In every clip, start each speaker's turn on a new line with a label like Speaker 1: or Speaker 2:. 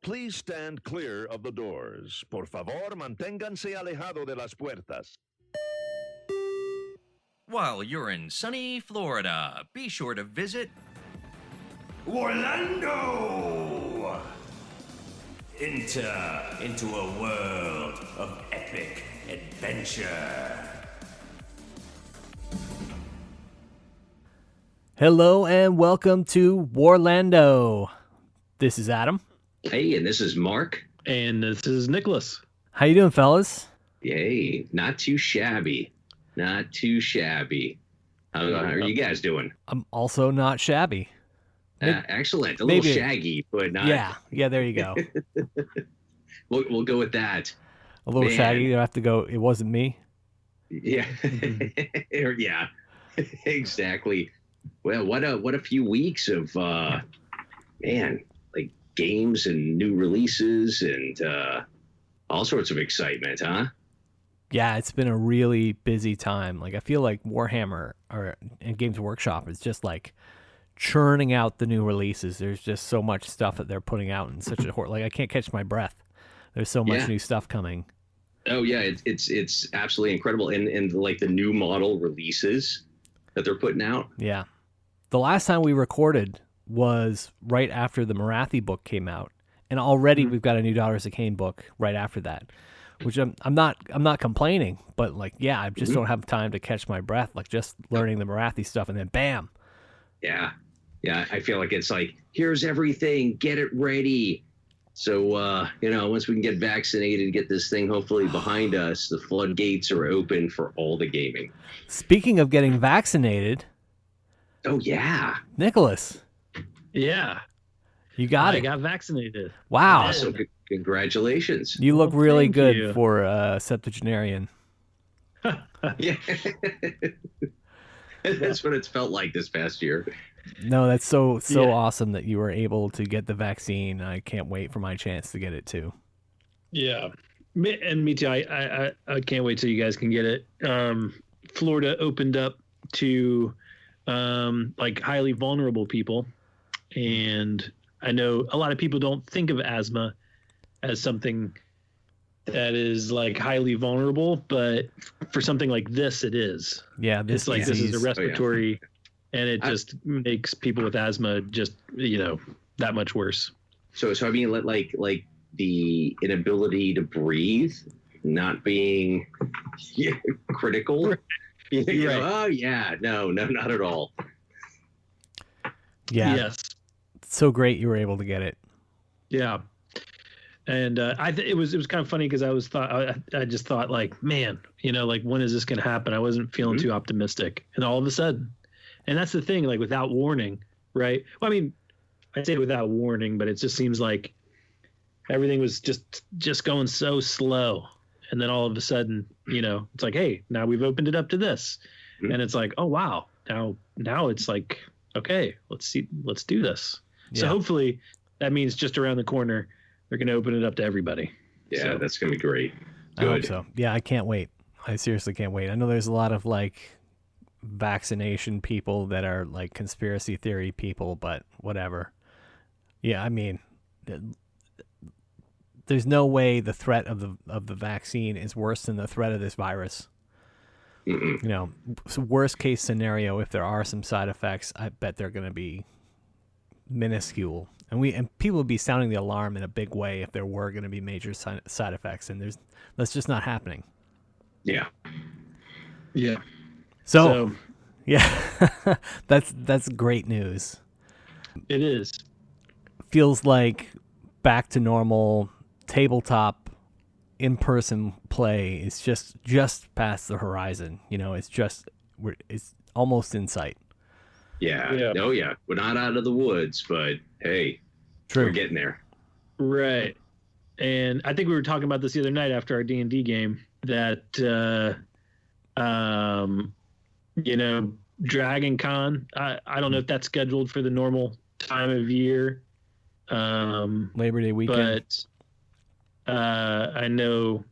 Speaker 1: Please stand clear of the doors. Por favor, manténganse alejado de las puertas.
Speaker 2: While you're in sunny Florida, be sure to visit
Speaker 3: WARlando! Enter into a world of epic adventure.
Speaker 4: Hello and welcome to WARlando. This is Adam.
Speaker 5: Hey, and this is Mark.
Speaker 6: And this is Nicholas.
Speaker 4: How you doing, fellas?
Speaker 5: Yay, not too shabby. Not too shabby. How are you guys doing?
Speaker 4: I'm also not shabby.
Speaker 5: Excellent. A little shaggy, but not...
Speaker 4: Yeah, there you go.
Speaker 5: We'll go with that.
Speaker 4: A little shaggy. You have to go, it wasn't me.
Speaker 5: Yeah. Yeah, exactly. Well, what a few weeks of, like games and new releases and all sorts of excitement, huh?
Speaker 4: Yeah, it's been a really busy time. Like, I feel like Warhammer and Games Workshop is just like churning out the new releases. There's just so much stuff that they're putting out in such a like I can't catch my breath. There's so much new stuff coming.
Speaker 5: Oh yeah, it's absolutely incredible, and like the new model releases that they're putting out.
Speaker 4: Yeah, the last time we recorded was right after the Marathi book came out, and already we've got a new Daughters of Khaine book right after that. Which I'm not complaining, but like I just don't have time to catch my breath. Like just learning the Marathi stuff, and then bam.
Speaker 5: Yeah, I feel like it's like here's everything, get it ready. So once we can get vaccinated and get this thing hopefully behind us, the floodgates are open for all the gaming.
Speaker 4: Speaking of getting vaccinated,
Speaker 5: oh yeah,
Speaker 4: Nicholas.
Speaker 6: Yeah,
Speaker 4: you got it.
Speaker 6: I got vaccinated.
Speaker 4: Wow.
Speaker 5: Awesome. Congratulations.
Speaker 4: You look really good
Speaker 6: you.
Speaker 4: for a septuagenarian.
Speaker 5: Yeah. That's what it's felt like this past year.
Speaker 4: No, that's so awesome that you were able to get the vaccine. I can't wait for my chance to get it too.
Speaker 6: Yeah, and me too. I can't wait till you guys can get it. Florida opened up to like highly vulnerable people, and I know a lot of people don't think of asthma as something that is like highly vulnerable, but for something like this, it is.
Speaker 4: Yeah,
Speaker 6: this is a respiratory, and it just makes people with asthma just that much worse.
Speaker 5: So I mean, like the inability to breathe, not being critical.
Speaker 6: Right.
Speaker 5: Oh yeah, no, not at all.
Speaker 4: Yeah.
Speaker 6: Yes.
Speaker 4: It's so great you were able to get it.
Speaker 6: Yeah. And it was kind of funny because I just thought like, man, like when is this going to happen? I wasn't feeling too optimistic, and all of a sudden, and that's the thing, like without warning, right? Well, I mean, I say without warning, but it just seems like everything was just going so slow, and then all of a sudden, it's like, hey, now we've opened it up to this, and it's like, oh wow, now it's like, okay, let's do this. Yeah. So hopefully that means just around the corner they're going to open it up to everybody.
Speaker 5: Yeah,
Speaker 6: so
Speaker 5: that's going to be great. Good.
Speaker 4: I hope so. Yeah, I can't wait. I seriously can't wait. I know there's a lot of like vaccination people that are like conspiracy theory people, but whatever. Yeah, I mean, there's no way the threat of the vaccine is worse than the threat of this virus. So worst case scenario, if there are some side effects, I bet they're going to be minuscule. And people would be sounding the alarm in a big way if there were going to be major side effects, and that's just not happening.
Speaker 5: Yeah.
Speaker 6: Yeah.
Speaker 4: So yeah, that's great news.
Speaker 6: It is. Feels
Speaker 4: like back to normal. Tabletop in-person play is just past the horizon. It's almost in sight.
Speaker 5: Yeah. Oh yeah. We're not out of the woods, but hey,
Speaker 4: true.
Speaker 5: We're getting there.
Speaker 6: Right. And I think we were talking about this the other night after our D&D game that Dragon Con, I don't know if that's scheduled for the normal time of year.
Speaker 4: Labor Day weekend.
Speaker 6: But I know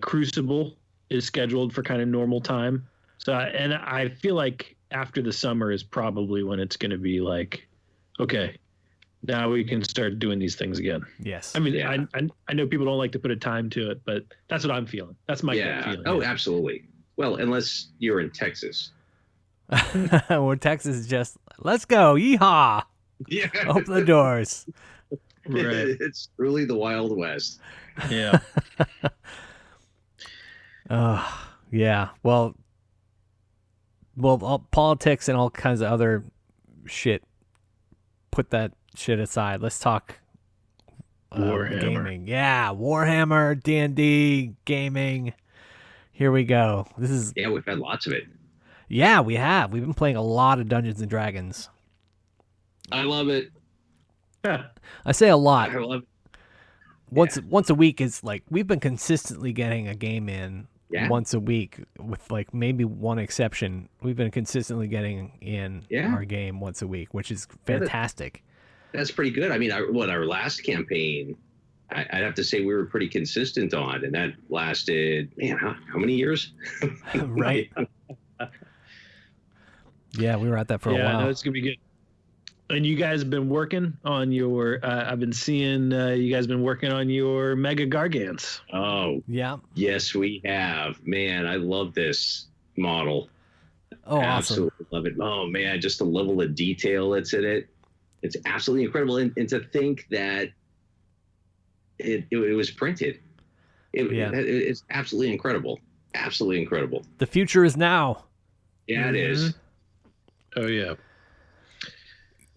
Speaker 6: Crucible is scheduled for kind of normal time. So I feel like after the summer is probably when it's going to be like, okay, now we can start doing these things again.
Speaker 4: Yes.
Speaker 6: I mean,
Speaker 5: Yeah.
Speaker 6: I know people don't like to put a time to it, but that's what I'm feeling. That's my gut feeling.
Speaker 5: Oh, absolutely. Well, unless you're in Texas.
Speaker 4: Where Texas is just, let's go, yeehaw,
Speaker 5: Yeah.
Speaker 4: open the doors.
Speaker 6: Right.
Speaker 5: It's really the Wild West.
Speaker 6: Yeah.
Speaker 4: Yeah. Well, all politics and all kinds of other shit. Put that shit aside. Let's talk
Speaker 6: Warhammer.
Speaker 4: gaming. Yeah, Warhammer, D&D, gaming. Here we go. This is
Speaker 5: Yeah, we've had lots of it.
Speaker 4: yeah, we have. We've been playing a lot of Dungeons and Dragons.
Speaker 5: I love it.
Speaker 4: I say a lot.
Speaker 5: I love it.
Speaker 4: Once a week is like we've been consistently getting a game in once a week with like maybe one exception. We've been consistently getting in our game once a week, which is fantastic.
Speaker 5: That's pretty good. I mean, our last campaign, I'd have to say we were pretty consistent on, and that lasted, man, how many years?
Speaker 4: Right. Yeah, we were at that for a while.
Speaker 6: No, it's gonna be good. And you guys have been working on your. I've been seeing you guys been working on your Mega Gargants.
Speaker 5: Oh,
Speaker 4: yeah.
Speaker 5: Yes, we have. Man, I love this model.
Speaker 4: Oh,
Speaker 5: absolutely love it. Oh man, just the level of detail that's in it. It's absolutely incredible. And to think that it was printed. It's absolutely incredible. Absolutely incredible.
Speaker 4: The future is now.
Speaker 5: Yeah, it is.
Speaker 6: Oh yeah.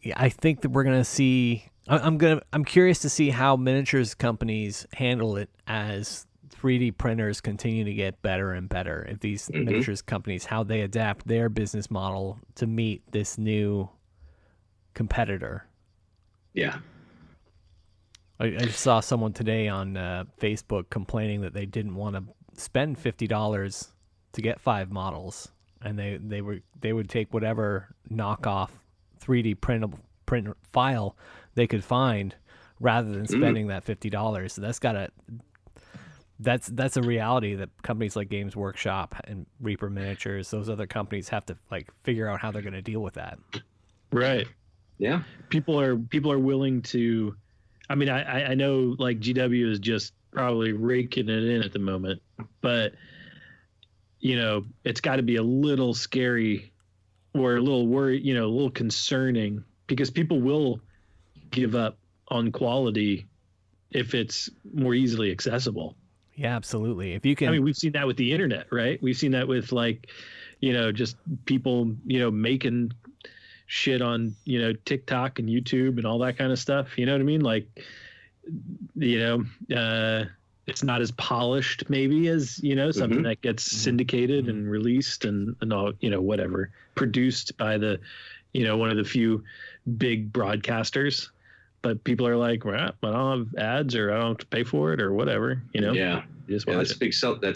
Speaker 4: Yeah, I think that we're gonna see. I'm curious to see how miniatures companies handle it as 3D printers continue to get better and better. If these miniatures companies, how they adapt their business model to meet this new competitor.
Speaker 5: Yeah.
Speaker 4: I just saw someone today on Facebook complaining that they didn't want to spend $50 to get 5 models, and they would take whatever knockoff 3D print file they could find rather than spending that $50. So that's a reality that companies like Games Workshop and Reaper Miniatures, those other companies have to like figure out how they're going to deal with that.
Speaker 6: Right.
Speaker 5: Yeah.
Speaker 6: People are willing to. I mean, I know like GW is just probably raking it in at the moment, but it's got to be a little scary or a little worried, a little concerning, because people will give up on quality if it's more easily accessible.
Speaker 4: Yeah, absolutely. If you can,
Speaker 6: I mean, we've seen that with the internet, right? We've seen that with like, just people, making shit on, TikTok and YouTube and all that kind of stuff. You know what I mean? Like, it's not as polished maybe as, something that gets syndicated and released and all, whatever, produced by the, one of the few big broadcasters. But people are like, well, I don't have ads, or I don't have to pay for it, or whatever,
Speaker 5: Yeah. That's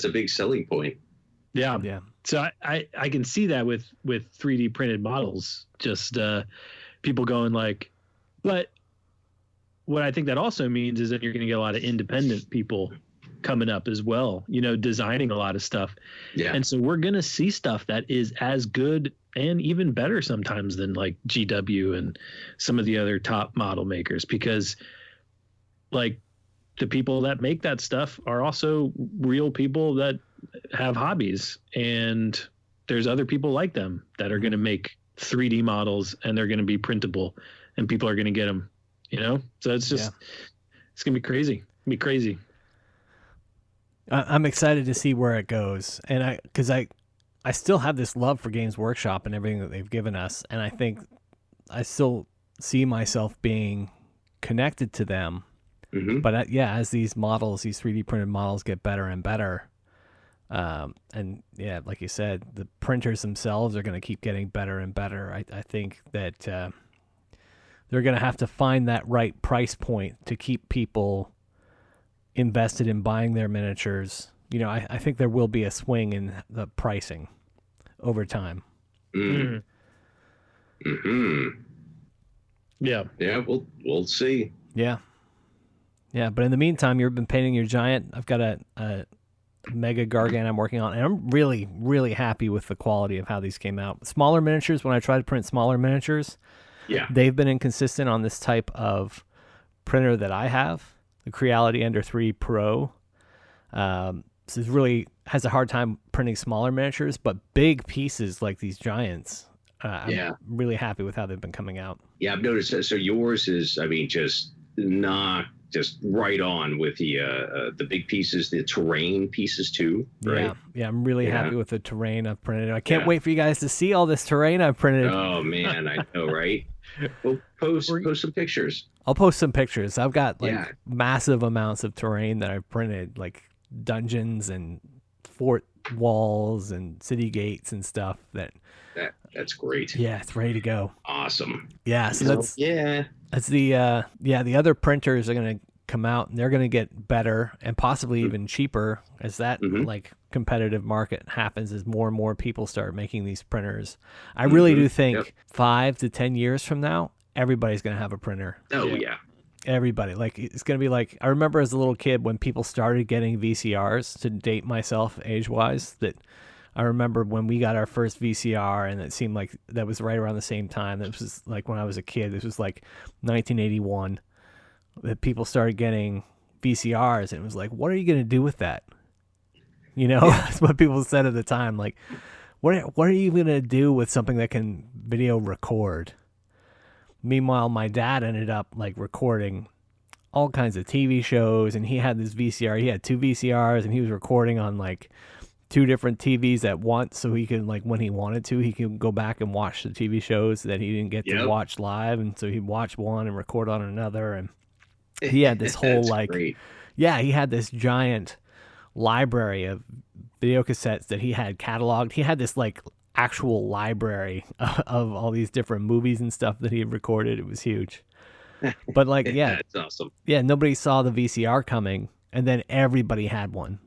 Speaker 5: a big selling point.
Speaker 6: Yeah. Yeah. So I can see that with 3D printed models, just people going like, but what I think that also means is that you're going to get a lot of independent people coming up as well, designing a lot of stuff.
Speaker 5: Yeah.
Speaker 6: And so we're going to see stuff that is as good and even better sometimes than like GW and some of the other top model makers, because like the people that make that stuff are also real people that have hobbies, and there's other people like them that are going to make 3D models, and they're going to be printable, and people are going to get them, so it's just, it's going to be crazy.
Speaker 4: I'm excited to see where it goes. And because I still have this love for Games Workshop and everything that they've given us. And I think I still see myself being connected to them. But as these 3D printed models get better and better, and yeah, like you said, the printers themselves are going to keep getting better and better. I think that they're going to have to find that right price point to keep people invested in buying their miniatures. I think there will be a swing in the pricing over time.
Speaker 5: Yeah. Yeah, we'll see.
Speaker 4: Yeah, but in the meantime, you've been painting your giant. I've got a Mega Gargan I'm working on, and I'm really, really happy with the quality of how these came out. Smaller miniatures, when I try to print smaller miniatures,
Speaker 5: Yeah.
Speaker 4: They've been inconsistent on this type of printer that I have, the Creality Ender 3 Pro. So it really has a hard time printing smaller miniatures, but big pieces like these giants. I'm really happy with how they've been coming out.
Speaker 5: Yeah, I've noticed that. So yours is, I mean, just right on with the big pieces, the terrain pieces too, right?
Speaker 4: Yeah, I'm really happy with the terrain I've printed. I can't wait for you guys to see all this terrain I've printed.
Speaker 5: Oh man, I know, right? Well, post some pictures.
Speaker 4: I'll post some pictures. I've got massive amounts of terrain that I've printed, like dungeons and fort walls and city gates and stuff.
Speaker 5: That's great.
Speaker 4: Yeah, it's ready to go.
Speaker 5: Awesome.
Speaker 4: Yeah, so that's the other printers are going to come out and they're going to get better and possibly even cheaper as that like competitive market happens, as more and more people start making these printers. I really do think 5 to 10 years from now, everybody's going to have a printer.
Speaker 5: Oh yeah.
Speaker 4: Everybody. Like, it's going to be like, I remember as a little kid when people started getting VCRs, to date myself age-wise, that I remember when we got our first VCR, and it seemed like that was right around the same time. That was like when I was a kid. This was like 1981 that people started getting VCRs, and it was like, what are you going to do with that? You know, that's what people said at the time. Like, what are you going to do with something that can video record? Meanwhile, my dad ended up like recording all kinds of TV shows, and he had this VCR. He had 2 VCRs, and he was recording on like 2 different TVs at once, so he could, like, when he wanted to, he could go back and watch the TV shows that he didn't get to watch live, and so he'd watch one and record on another. And he had this whole he had this giant library of video cassettes that he had cataloged. He had this like actual library of all these different movies and stuff that he had recorded. It was huge. But like,
Speaker 5: that's awesome.
Speaker 4: Yeah, nobody saw the VCR coming, and then everybody had one.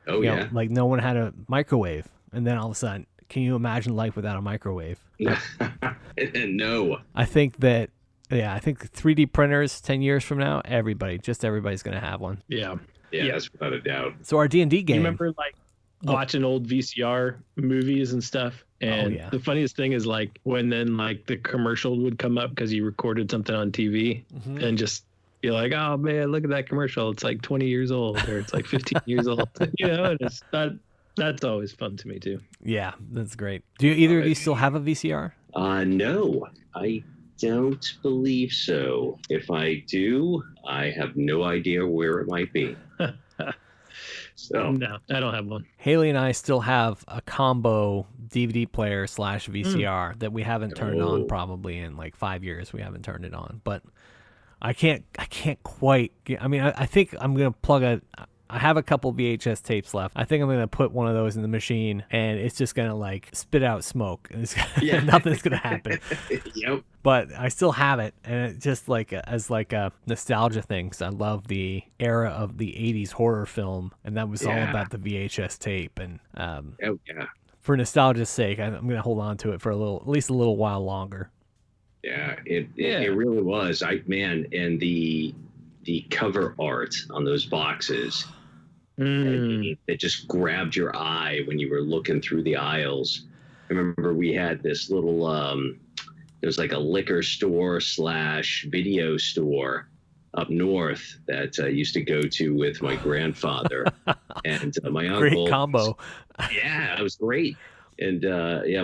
Speaker 5: Oh,
Speaker 4: you know, like no one had a microwave, and then all of a sudden, can you imagine life without a microwave?
Speaker 5: No.
Speaker 4: I think 3D printers 10 years from now, everybody's going to have one.
Speaker 6: Yeah,
Speaker 5: that's without a doubt.
Speaker 4: So our D&D game.
Speaker 6: You remember like watching old VCR movies and stuff? And the funniest thing is like when then like the commercial would come up because you recorded something on TV and just you're like, oh man, look at that commercial. It's like 20 years old or it's like 15 years old. You know, and it's that's always fun to me too.
Speaker 4: Yeah, that's great. Do either of you still have a VCR?
Speaker 5: No, I don't believe so. If I do, I have no idea where it might be. So
Speaker 6: no, I don't have one.
Speaker 4: Haley and I still have a combo DVD player / VCR that we haven't turned on probably in like 5 years. We haven't turned it on, but I can't quite get, I mean, I think I'm going to plug I have a couple VHS tapes left. I think I'm going to put one of those in the machine and it's just going to like spit out smoke. And nothing's going to happen.
Speaker 5: Yep.
Speaker 4: But I still have it. And it's just like as like a nostalgia thing. Because I love the era of the 80s horror film. And that was all about the VHS tape. And for nostalgia's sake, I'm going to hold on to it for at least a little while longer.
Speaker 5: Yeah, it really was. And the cover art on those boxes, it just grabbed your eye when you were looking through the aisles. I remember we had this little, there was like a liquor store / video store up north that I used to go to with my grandfather and my uncle.
Speaker 4: Great combo.
Speaker 5: Yeah, it was great. And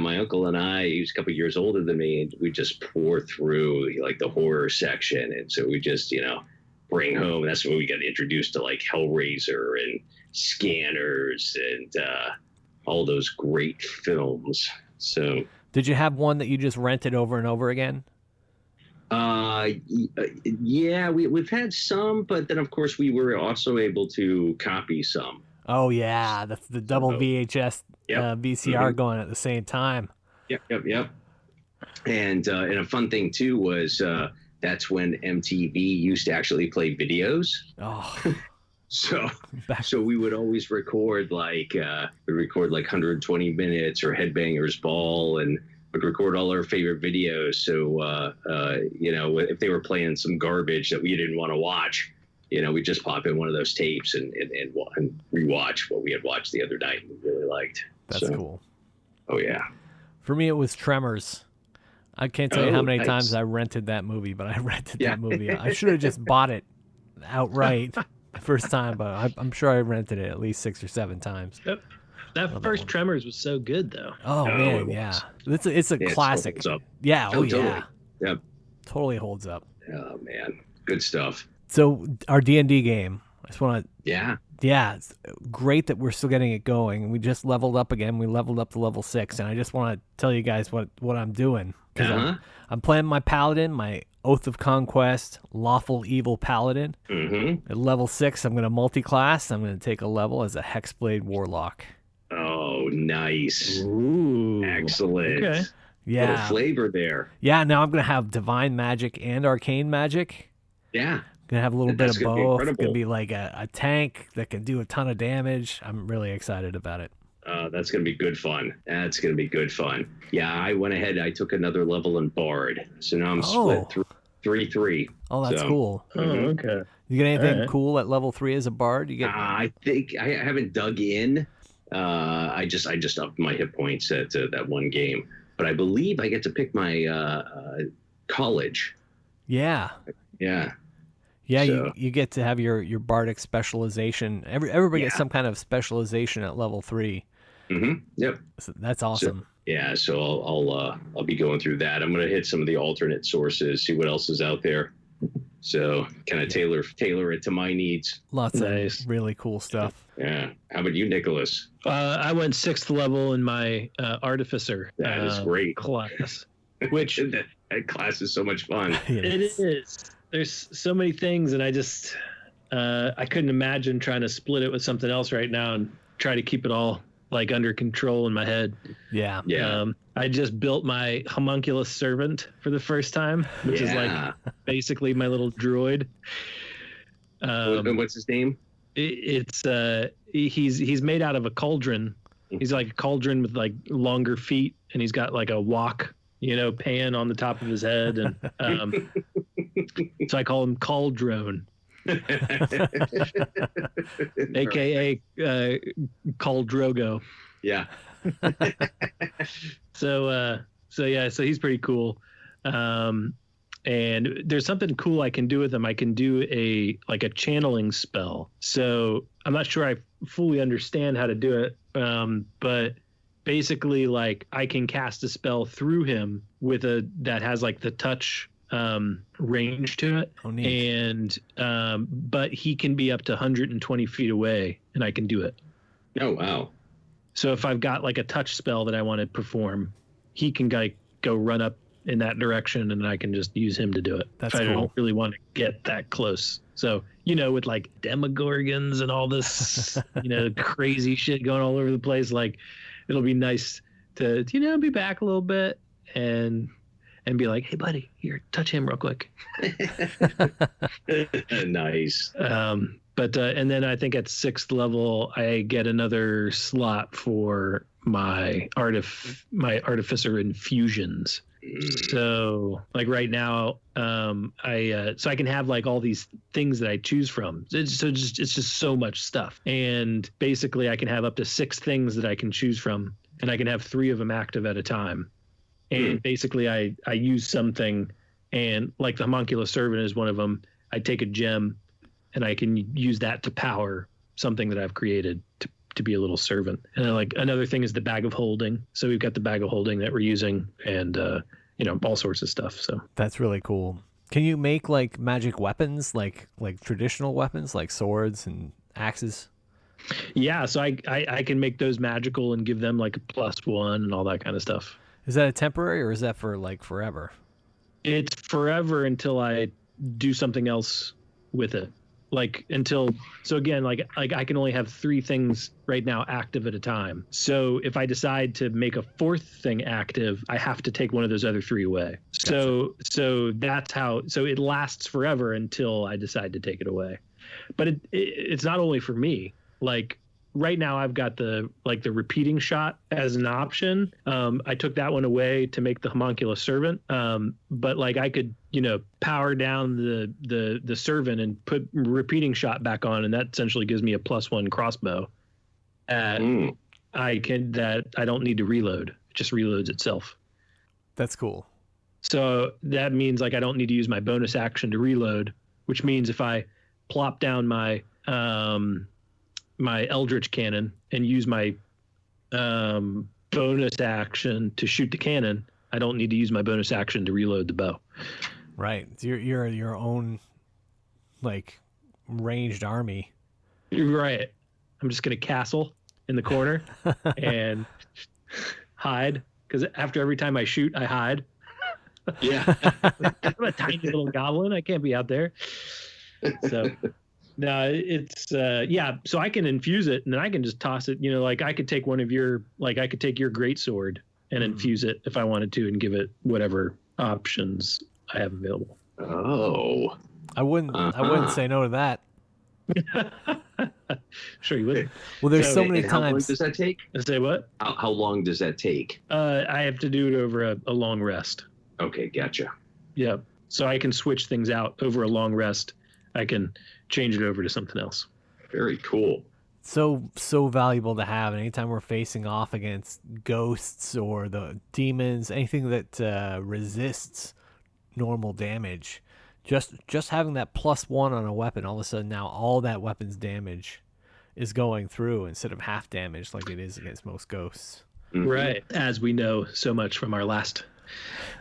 Speaker 5: my uncle and I, he was a couple of years older than me, and we just pour through like the horror section. And so we just, bring home. That's when we got introduced to like Hellraiser and Scanners and all those great films. So,
Speaker 4: did you have one that you just rented over and over again?
Speaker 5: Yeah, we've had some, but then of course we were also able to copy some.
Speaker 4: Oh yeah, the double VHS VCR going at the same time.
Speaker 5: Yep. And a fun thing too was that's when MTV used to actually play videos.
Speaker 4: Oh.
Speaker 5: So we would always record like 120 minutes or Headbangers Ball, and would record all our favorite videos. So if they were playing some garbage that we didn't want to watch, we just pop in one of those tapes and rewatch what we had watched the other night and we really liked.
Speaker 4: That's cool.
Speaker 5: Oh yeah.
Speaker 4: For me, it was Tremors. I can't tell you how many
Speaker 5: nice.
Speaker 4: times I rented that movie, but I rented that movie. I should have just bought it outright the first time, but I'm sure I rented it at least 6 or 7 times.
Speaker 6: Yep. That first Tremors was so good, though.
Speaker 4: Oh man, yeah. It's a classic.
Speaker 5: It holds up.
Speaker 4: Yeah,
Speaker 5: Totally.
Speaker 4: yeah.
Speaker 5: Yep.
Speaker 4: Totally holds up.
Speaker 5: Oh man, good stuff.
Speaker 4: So our D&D game, I just want to
Speaker 5: Yeah.
Speaker 4: it's great that we're still getting it going. And we just leveled up again. We leveled up to level 6, and I just want to tell you guys what I'm doing. Because I'm playing my paladin, my Oath of Conquest, Lawful Evil Paladin.
Speaker 5: Mm-hmm.
Speaker 4: At level 6, I'm going to multi-class. I'm going to take a level as a Hexblade Warlock.
Speaker 5: Oh, nice.
Speaker 6: Ooh.
Speaker 5: Excellent.
Speaker 6: Okay.
Speaker 4: Yeah.
Speaker 5: Little flavor there.
Speaker 4: Yeah, now I'm going to have Divine Magic and Arcane Magic.
Speaker 5: Yeah.
Speaker 4: Gonna have a little bit
Speaker 5: That's
Speaker 4: of
Speaker 5: gonna be
Speaker 4: both.
Speaker 5: incredible.
Speaker 4: Gonna be like a tank that can do a ton of damage. I'm really excited about it.
Speaker 5: That's going to be good fun. That's going to be good fun. Yeah, I went ahead. I took another level in Bard. So now I'm split 3-3.
Speaker 4: Oh, that's
Speaker 5: So,
Speaker 4: cool.
Speaker 6: Oh, okay.
Speaker 4: You get anything
Speaker 6: Alright.
Speaker 4: cool at level 3 as a bard? You get
Speaker 5: I think I haven't dug in. I just upped my hit points at that one game. But I believe I get to pick my college.
Speaker 4: Yeah.
Speaker 5: Yeah.
Speaker 4: Yeah,
Speaker 5: So-
Speaker 4: you get to have your bardic specialization. Everybody gets some kind of specialization at level 3.
Speaker 5: Mm-hmm. Yep.
Speaker 4: So that's awesome.
Speaker 5: Yeah, so I'll be going through that. I'm going to hit some of the alternate sources, see what else is out there. So kind of tailor it to my needs.
Speaker 4: Lots
Speaker 6: Nice.
Speaker 4: of really cool stuff.
Speaker 5: Yeah. How about you, Nicholas?
Speaker 6: I went 6th level in my Artificer
Speaker 5: That is great.
Speaker 6: class, which
Speaker 5: that class is so much fun.
Speaker 6: it is. There's so many things, and I just I couldn't imagine trying to split it with something else right now and try to keep it all like under control in my head.
Speaker 4: Yeah.
Speaker 5: Yeah.
Speaker 6: I just built my homunculus servant for the first time, which is like basically my little droid.
Speaker 5: What's his name?
Speaker 6: He's made out of a cauldron. He's like a cauldron with like longer feet, and he's got like a wok, pan on the top of his head, and so I call him Cauldron, aka Cauldrogo.
Speaker 5: Yeah.
Speaker 6: So he's pretty cool. And there's something cool I can do with him. I can do a channeling spell. So I'm not sure I fully understand how to do it. But basically like I can cast a spell through him that has like the touch range to it.
Speaker 4: Oh, neat.
Speaker 6: And but he can be up to 120 feet away and I can do it.
Speaker 5: Oh, wow.
Speaker 6: So if I've got like a touch spell that I want to perform, he can like go run up in that direction and I can just use him to do it.
Speaker 4: That's
Speaker 6: if I
Speaker 4: cool.
Speaker 6: don't really want to get that close. So, with like demogorgons and all this, crazy shit going all over the place, like it'll be nice to, be back a little bit and be like, hey buddy, here, touch him real quick.
Speaker 5: Nice.
Speaker 6: But and then I think at 6th level, I get another slot for my artificer infusions. So like right now, I can have like all these things that I choose from. It's just so much stuff. And basically I can have up to 6 things that I can choose from, and I can have 3 of them active at a time. And basically I use something, and like the homunculus servant is one of them. I take a gem and I can use that to power something that I've created to be a little servant. And then, like another thing is the bag of holding. So we've got the bag of holding that we're using, and all sorts of stuff. So
Speaker 4: That's really cool. Can you make like magic weapons, like traditional weapons, like swords and axes?
Speaker 6: yeah, so I can make those magical and give them like a +1 and all that kind of stuff.
Speaker 4: Is that a temporary or is that for like forever?
Speaker 6: It's forever until I do something else with it. So again, like I can only have 3 things right now active at a time. So if I decide to make a 4th thing active, I have to take one of those other 3 away.
Speaker 4: Gotcha.
Speaker 6: So that's how. So it lasts forever until I decide to take it away. But it's not only for me. Like right now, I've got the repeating shot as an option. I took that one away to make the homunculus servant. But like I could, power down the servant and put repeating shot back on, and that essentially gives me a +1 crossbow. I don't need to reload. It just reloads itself.
Speaker 4: That's cool.
Speaker 6: So that means like I don't need to use my bonus action to reload, which means if I plop down my my Eldritch cannon and use my bonus action to shoot the cannon, I don't need to use my bonus action to reload the bow.
Speaker 4: Right. You're your own like ranged army.
Speaker 6: You're right. I'm just gonna castle in the corner and hide, because after every time I shoot, I hide.
Speaker 5: Yeah.
Speaker 6: I'm a tiny little goblin. I can't be out there. So no, it's yeah. So I can infuse it, and then I can just toss it. You know, like I could take one of your, like I could take your greatsword and infuse it if I wanted to, and give it whatever options I have available.
Speaker 5: Oh.
Speaker 4: I wouldn't say no to that.
Speaker 6: Sure you would.
Speaker 4: Well, there's so many
Speaker 5: How long
Speaker 4: times.
Speaker 5: does that take?
Speaker 6: Say what?
Speaker 5: How long does that take?
Speaker 6: I have to do it over a long rest.
Speaker 5: Okay, gotcha.
Speaker 6: Yeah. So I can switch things out over a long rest. I can change it over to something else.
Speaker 5: Very cool.
Speaker 4: So valuable to have. And anytime we're facing off against ghosts or the demons, anything that resists normal damage, just having that +1 on a weapon, all of a sudden now all that weapon's damage is going through instead of half damage like it is against most ghosts.
Speaker 5: Mm-hmm.
Speaker 6: Right. As we know so much from our last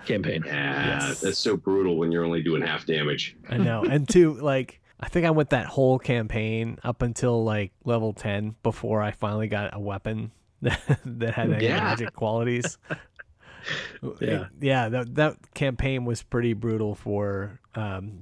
Speaker 6: campaign.
Speaker 5: Yeah,
Speaker 4: Yes.
Speaker 5: that's so brutal when you're only doing half damage.
Speaker 4: I know. And two, like, I think I went that whole campaign up until like level 10 before I finally got a weapon that had any magic qualities. Yeah, that campaign was pretty brutal for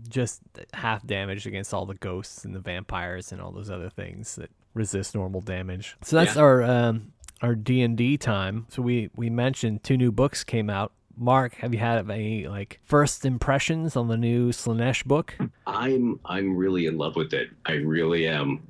Speaker 4: just half damage against all the ghosts and the vampires and all those other things that resist normal damage. So that's our D&D time. So we mentioned 2 new books came out. Mark, have you had any like first impressions on the new Slaanesh book?
Speaker 5: I'm really in love with it. I really am.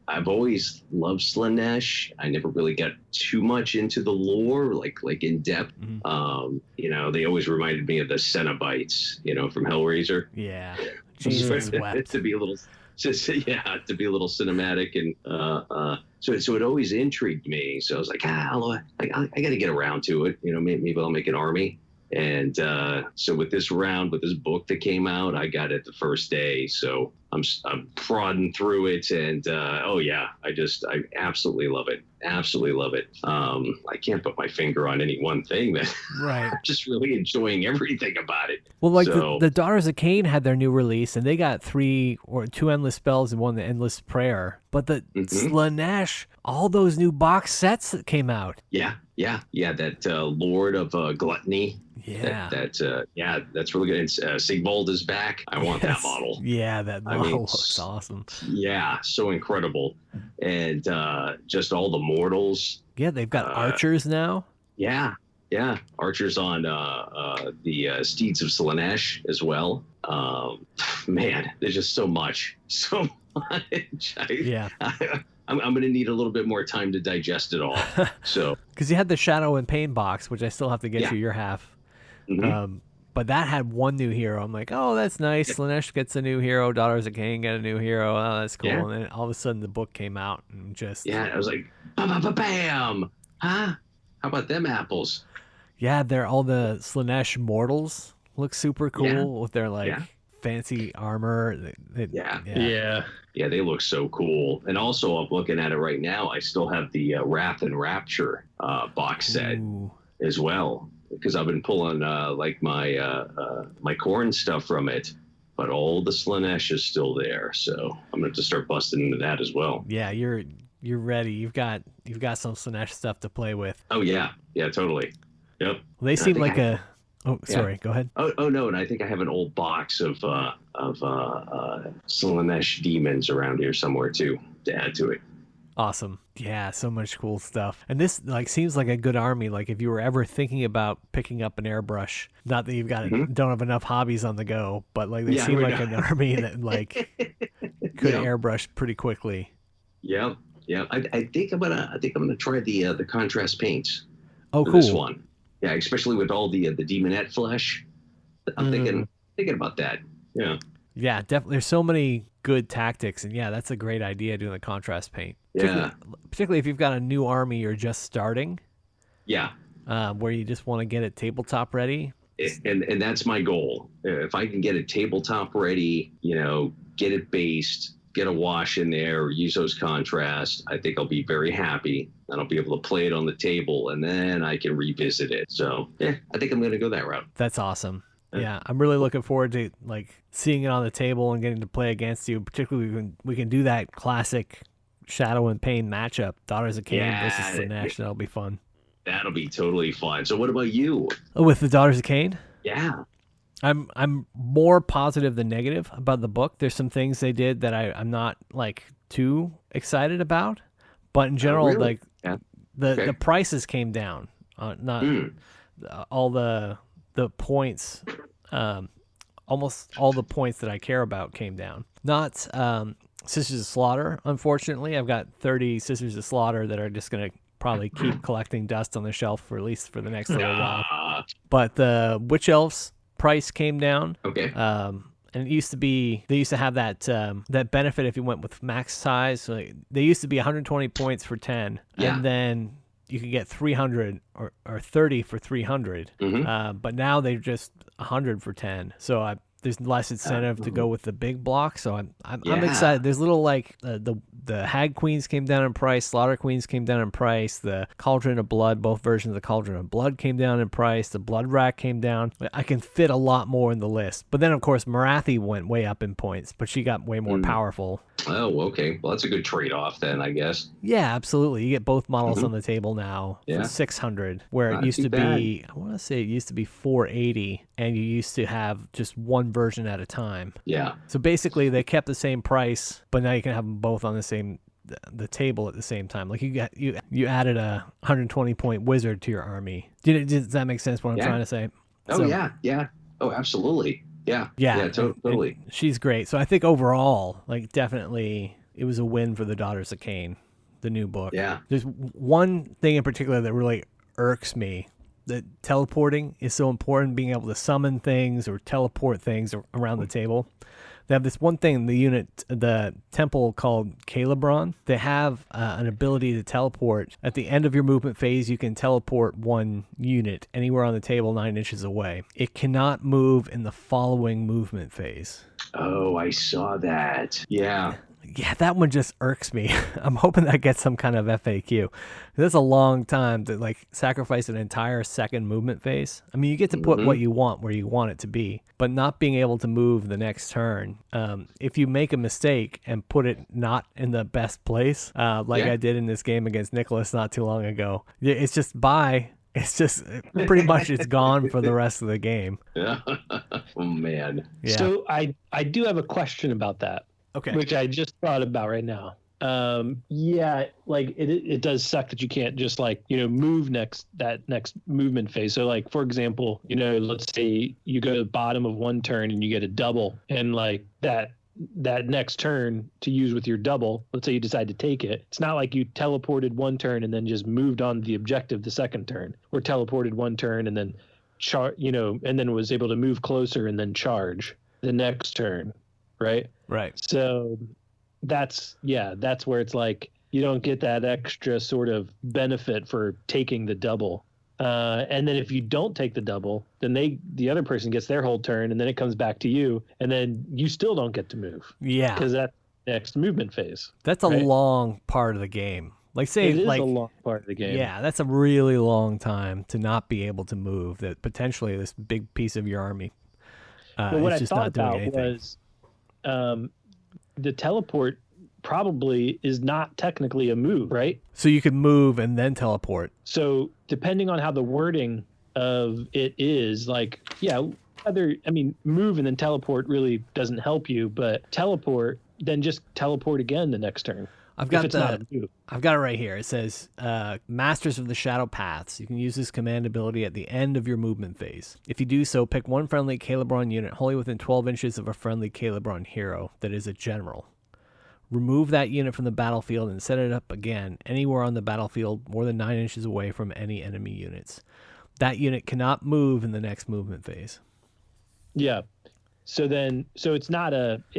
Speaker 5: I've always loved Slaanesh. I never really got too much into the lore, like in depth.
Speaker 4: Mm-hmm.
Speaker 5: You know, they always reminded me of the Cenobites, you know, from Hellraiser.
Speaker 4: Yeah, Jesus wept.
Speaker 5: To be a little cinematic, and so it always intrigued me. So I was like, I got to get around to it. You know, maybe I'll make an army. And so with this book that came out, I got it the first day. So I'm prodding through it, and I absolutely love it. Absolutely love it. I can't put my finger on any one thing. That
Speaker 4: Right.
Speaker 5: I'm just really enjoying everything about it.
Speaker 4: Well, like
Speaker 5: so,
Speaker 4: the Daughters of Khaine had their new release, and they got 2 endless spells and 1 the endless prayer. But the Slaanesh, all those new box sets that came out.
Speaker 5: Yeah. That Lord of Gluttony.
Speaker 4: Yeah.
Speaker 5: That's really good. And Sigmar is back. I want that model.
Speaker 4: Yeah, that model looks awesome.
Speaker 5: Yeah, so incredible. And just all the mortals.
Speaker 4: Yeah, they've got archers now.
Speaker 5: Yeah. Archers on the Steeds of Slaanesh as well. Man, there's just so much. So much. I'm going to need a little bit more time to digest it all. So,
Speaker 4: because you had the Shadow and Pain box, which I still have to get you your half.
Speaker 5: Mm-hmm.
Speaker 4: But that had 1 new hero. I'm like, oh, that's nice. Slaanesh gets a new hero. Daughters of Khaine get a new hero. Oh, that's cool.
Speaker 5: Yeah.
Speaker 4: And then all of a sudden the book came out and just
Speaker 5: I was like, bam! Huh? How about them apples?
Speaker 4: Yeah, they're all the Slaanesh mortals look super cool with their like fancy armor.
Speaker 5: Yeah, they look so cool. And also, I'm looking at it right now. I still have the Wrath and Rapture box set as well, because I've been pulling like my corn stuff from it, but all the Slaanesh is still there. So I'm going to have to start busting into that as well.
Speaker 4: Yeah, you're ready. You've got some Slaanesh stuff to play with.
Speaker 5: Oh yeah, totally. Yep.
Speaker 4: Well, they seem like a. Oh, sorry. Go ahead.
Speaker 5: Oh no, and I think I have an old box of Slaanesh demons around here somewhere too to add to it.
Speaker 4: Awesome. Yeah, so much cool stuff. And this like seems like a good army. Like if you were ever thinking about picking up an airbrush, not that you've got don't have enough hobbies on the go, but like they seem like an army that like could airbrush pretty quickly.
Speaker 5: Yeah. I think I'm gonna try the contrast paints.
Speaker 4: Oh,
Speaker 5: for
Speaker 4: cool.
Speaker 5: This one. Yeah, especially with all the demonette flesh. I'm thinking about that. Yeah.
Speaker 4: Yeah, definitely. There's so many good tactics, and yeah, that's a great idea doing the contrast paint.
Speaker 5: Yeah.
Speaker 4: Particularly if you've got a new army you're just starting.
Speaker 5: Yeah.
Speaker 4: where you just want to get it tabletop ready.
Speaker 5: And that's my goal. If I can get a tabletop ready, get it based, get a wash in there, use those contrasts, I think I'll be very happy. And I'll be able to play it on the table, and then I can revisit it. So I think I'm going to go that route.
Speaker 4: That's awesome. Yeah, I'm really looking forward to seeing it on the table and getting to play against you. Particularly when we can do that classic Shadow and Pain matchup, Daughters of Khaine versus Slaanesh. That'll be fun.
Speaker 5: That'll be totally fun. So what about you?
Speaker 4: With the Daughters of Khaine?
Speaker 5: Yeah.
Speaker 4: I'm more positive than negative about the book. There's some things they did that I'm not too excited about, but in general,
Speaker 5: really?
Speaker 4: The prices came down. Not all the points. Almost all the points that I care about came down. Not Sisters of Slaughter, unfortunately. I've got 30 Sisters of Slaughter that are just going to probably keep collecting dust on the shelf for at least for the next little while. But the Witch Elves price came down.
Speaker 5: Okay.
Speaker 4: And it used to be, they used to have that benefit if you went with max size. So they used to be 120 points for 10.
Speaker 5: Yeah.
Speaker 4: And then you could get 300 or 30 for 300. But now they're just 100 for 10. So there's less incentive to go with the big block. So I'm excited. There's little the Hag Queens came down in price. Slaughter Queens came down in price. The Cauldron of Blood, both versions of the Cauldron of Blood came down in price. The Blood Rack came down. I can fit a lot more in the list. But then, of course, Marathi went way up in points, but she got way more powerful.
Speaker 5: Oh, okay. Well, that's a good trade-off then, I guess.
Speaker 4: Yeah, absolutely. You get both models on the table now for 600, where it used to be, I want to say it used to be 480, and you used to have just one version at a time.
Speaker 5: Yeah.
Speaker 4: So basically, they kept the same price, but now you can have them both on the table at the same time. Like you added a 120 point wizard to your army. Does that make sense? What I'm trying to say?
Speaker 5: Oh yeah. Oh, absolutely. Yeah. Totally.
Speaker 4: And she's great. So I think overall, definitely, it was a win for the Daughters of Khaine, the new book.
Speaker 5: Yeah.
Speaker 4: There's one thing in particular that really irks me. That teleporting is so important, being able to summon things or teleport things around the table. They have this one thing in the temple called Calibron. They have an ability to teleport. At the end of your movement phase, you can teleport one unit anywhere on the table 9 inches away. It cannot move in the following movement phase.
Speaker 5: Oh, I saw that. Yeah.
Speaker 4: Yeah, that one just irks me. I'm hoping that gets some kind of FAQ. That's a long time to sacrifice an entire second movement phase. I mean, you get to put what you want where you want it to be, but not being able to move the next turn. If you make a mistake and put it not in the best place, I did in this game against Nicholas not too long ago, it's just bye. It's just pretty much it's gone for the rest of the game.
Speaker 5: Oh man.
Speaker 6: Yeah. So I do have a question about that.
Speaker 4: Okay.
Speaker 6: Which I just thought about right now. It does suck that you can't just move that next movement phase. So for example, let's say you go to the bottom of one turn and you get a double, and that next turn to use with your double, let's say you decide to take it. It's not like you teleported one turn and then just moved on to the objective the second turn, or teleported one turn and then and then was able to move closer and then charge the next turn. Right. So that's where it's you don't get that extra sort of benefit for taking the double. And then if you don't take the double, then the other person gets their whole turn, and then it comes back to you, and then you still don't get to move. Yeah. Because that's next movement phase.
Speaker 4: That's a long part of the game.
Speaker 6: It is a long part of the game.
Speaker 4: Yeah, that's a really long time to not be able to move. That potentially this big piece of your army
Speaker 6: what
Speaker 4: is
Speaker 6: I
Speaker 4: just
Speaker 6: thought
Speaker 4: not doing
Speaker 6: about
Speaker 4: anything.
Speaker 6: was the teleport probably is not technically a move, right?
Speaker 4: So you could move and then teleport.
Speaker 6: So depending on how the wording of it is, move and then teleport really doesn't help you, but teleport, then just teleport again the next turn.
Speaker 4: I've got it right here. It says, Masters of the Shadow Paths. You can use this command ability at the end of your movement phase. If you do so, pick one friendly Calibron unit wholly within 12 inches of a friendly Calibron hero that is a general. Remove that unit from the battlefield and set it up again anywhere on the battlefield more than 9 inches away from any enemy units. That unit cannot move in the next movement phase.
Speaker 6: Yeah. So it's not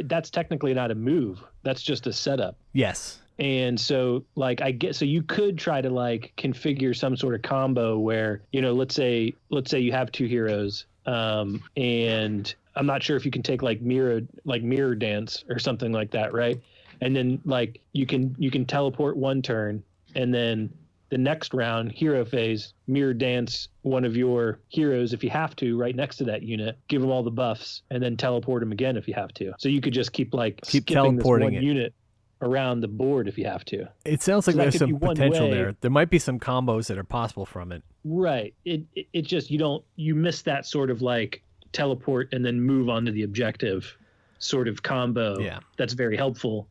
Speaker 6: that's technically not a move. That's just a setup.
Speaker 4: Yes.
Speaker 6: And so like so you could try to like configure some sort of combo where, you know, let's say you have 2 heroes, and I'm not sure if you can take like mirror dance or something like that, right? And then like you can teleport one turn, and then the next round, hero phase, mirror dance one of your heroes if you have to, right next to that unit, give them all the buffs, and then teleport them again if you have to. So you could just keep skipping
Speaker 4: teleporting
Speaker 6: this one unit around the board if you have to.
Speaker 4: It sounds like there's some potential there. There might be some combos that are possible from it.
Speaker 6: Right. It just you miss that sort of like teleport and then move on to the objective sort of combo.
Speaker 4: Yeah. That's
Speaker 6: very helpful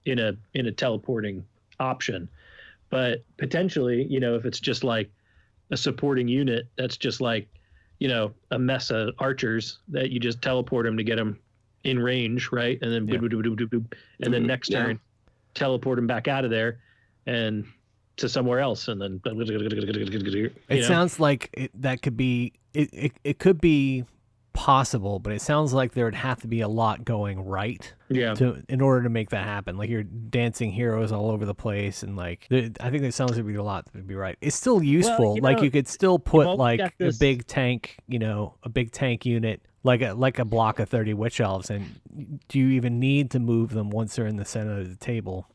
Speaker 6: in a teleporting option. But potentially, you know, if it's just like a supporting unit that's just like, you know, a mess of archers that you just teleport them to get them in range, right? And then and then next turn teleport them back out of there and to somewhere else, and then
Speaker 4: it sounds like that could be it could be possible, but it sounds like there would have to be a lot going right in order to make that happen. Like you're dancing heroes all over the place, and like I think there sounds like there'd be a lot that would be right. It's still useful. Well, like you could still put like a big tank, you know, a big tank unit, like a block of 30 witch elves, and do you even need to move them once they're in the center of the table?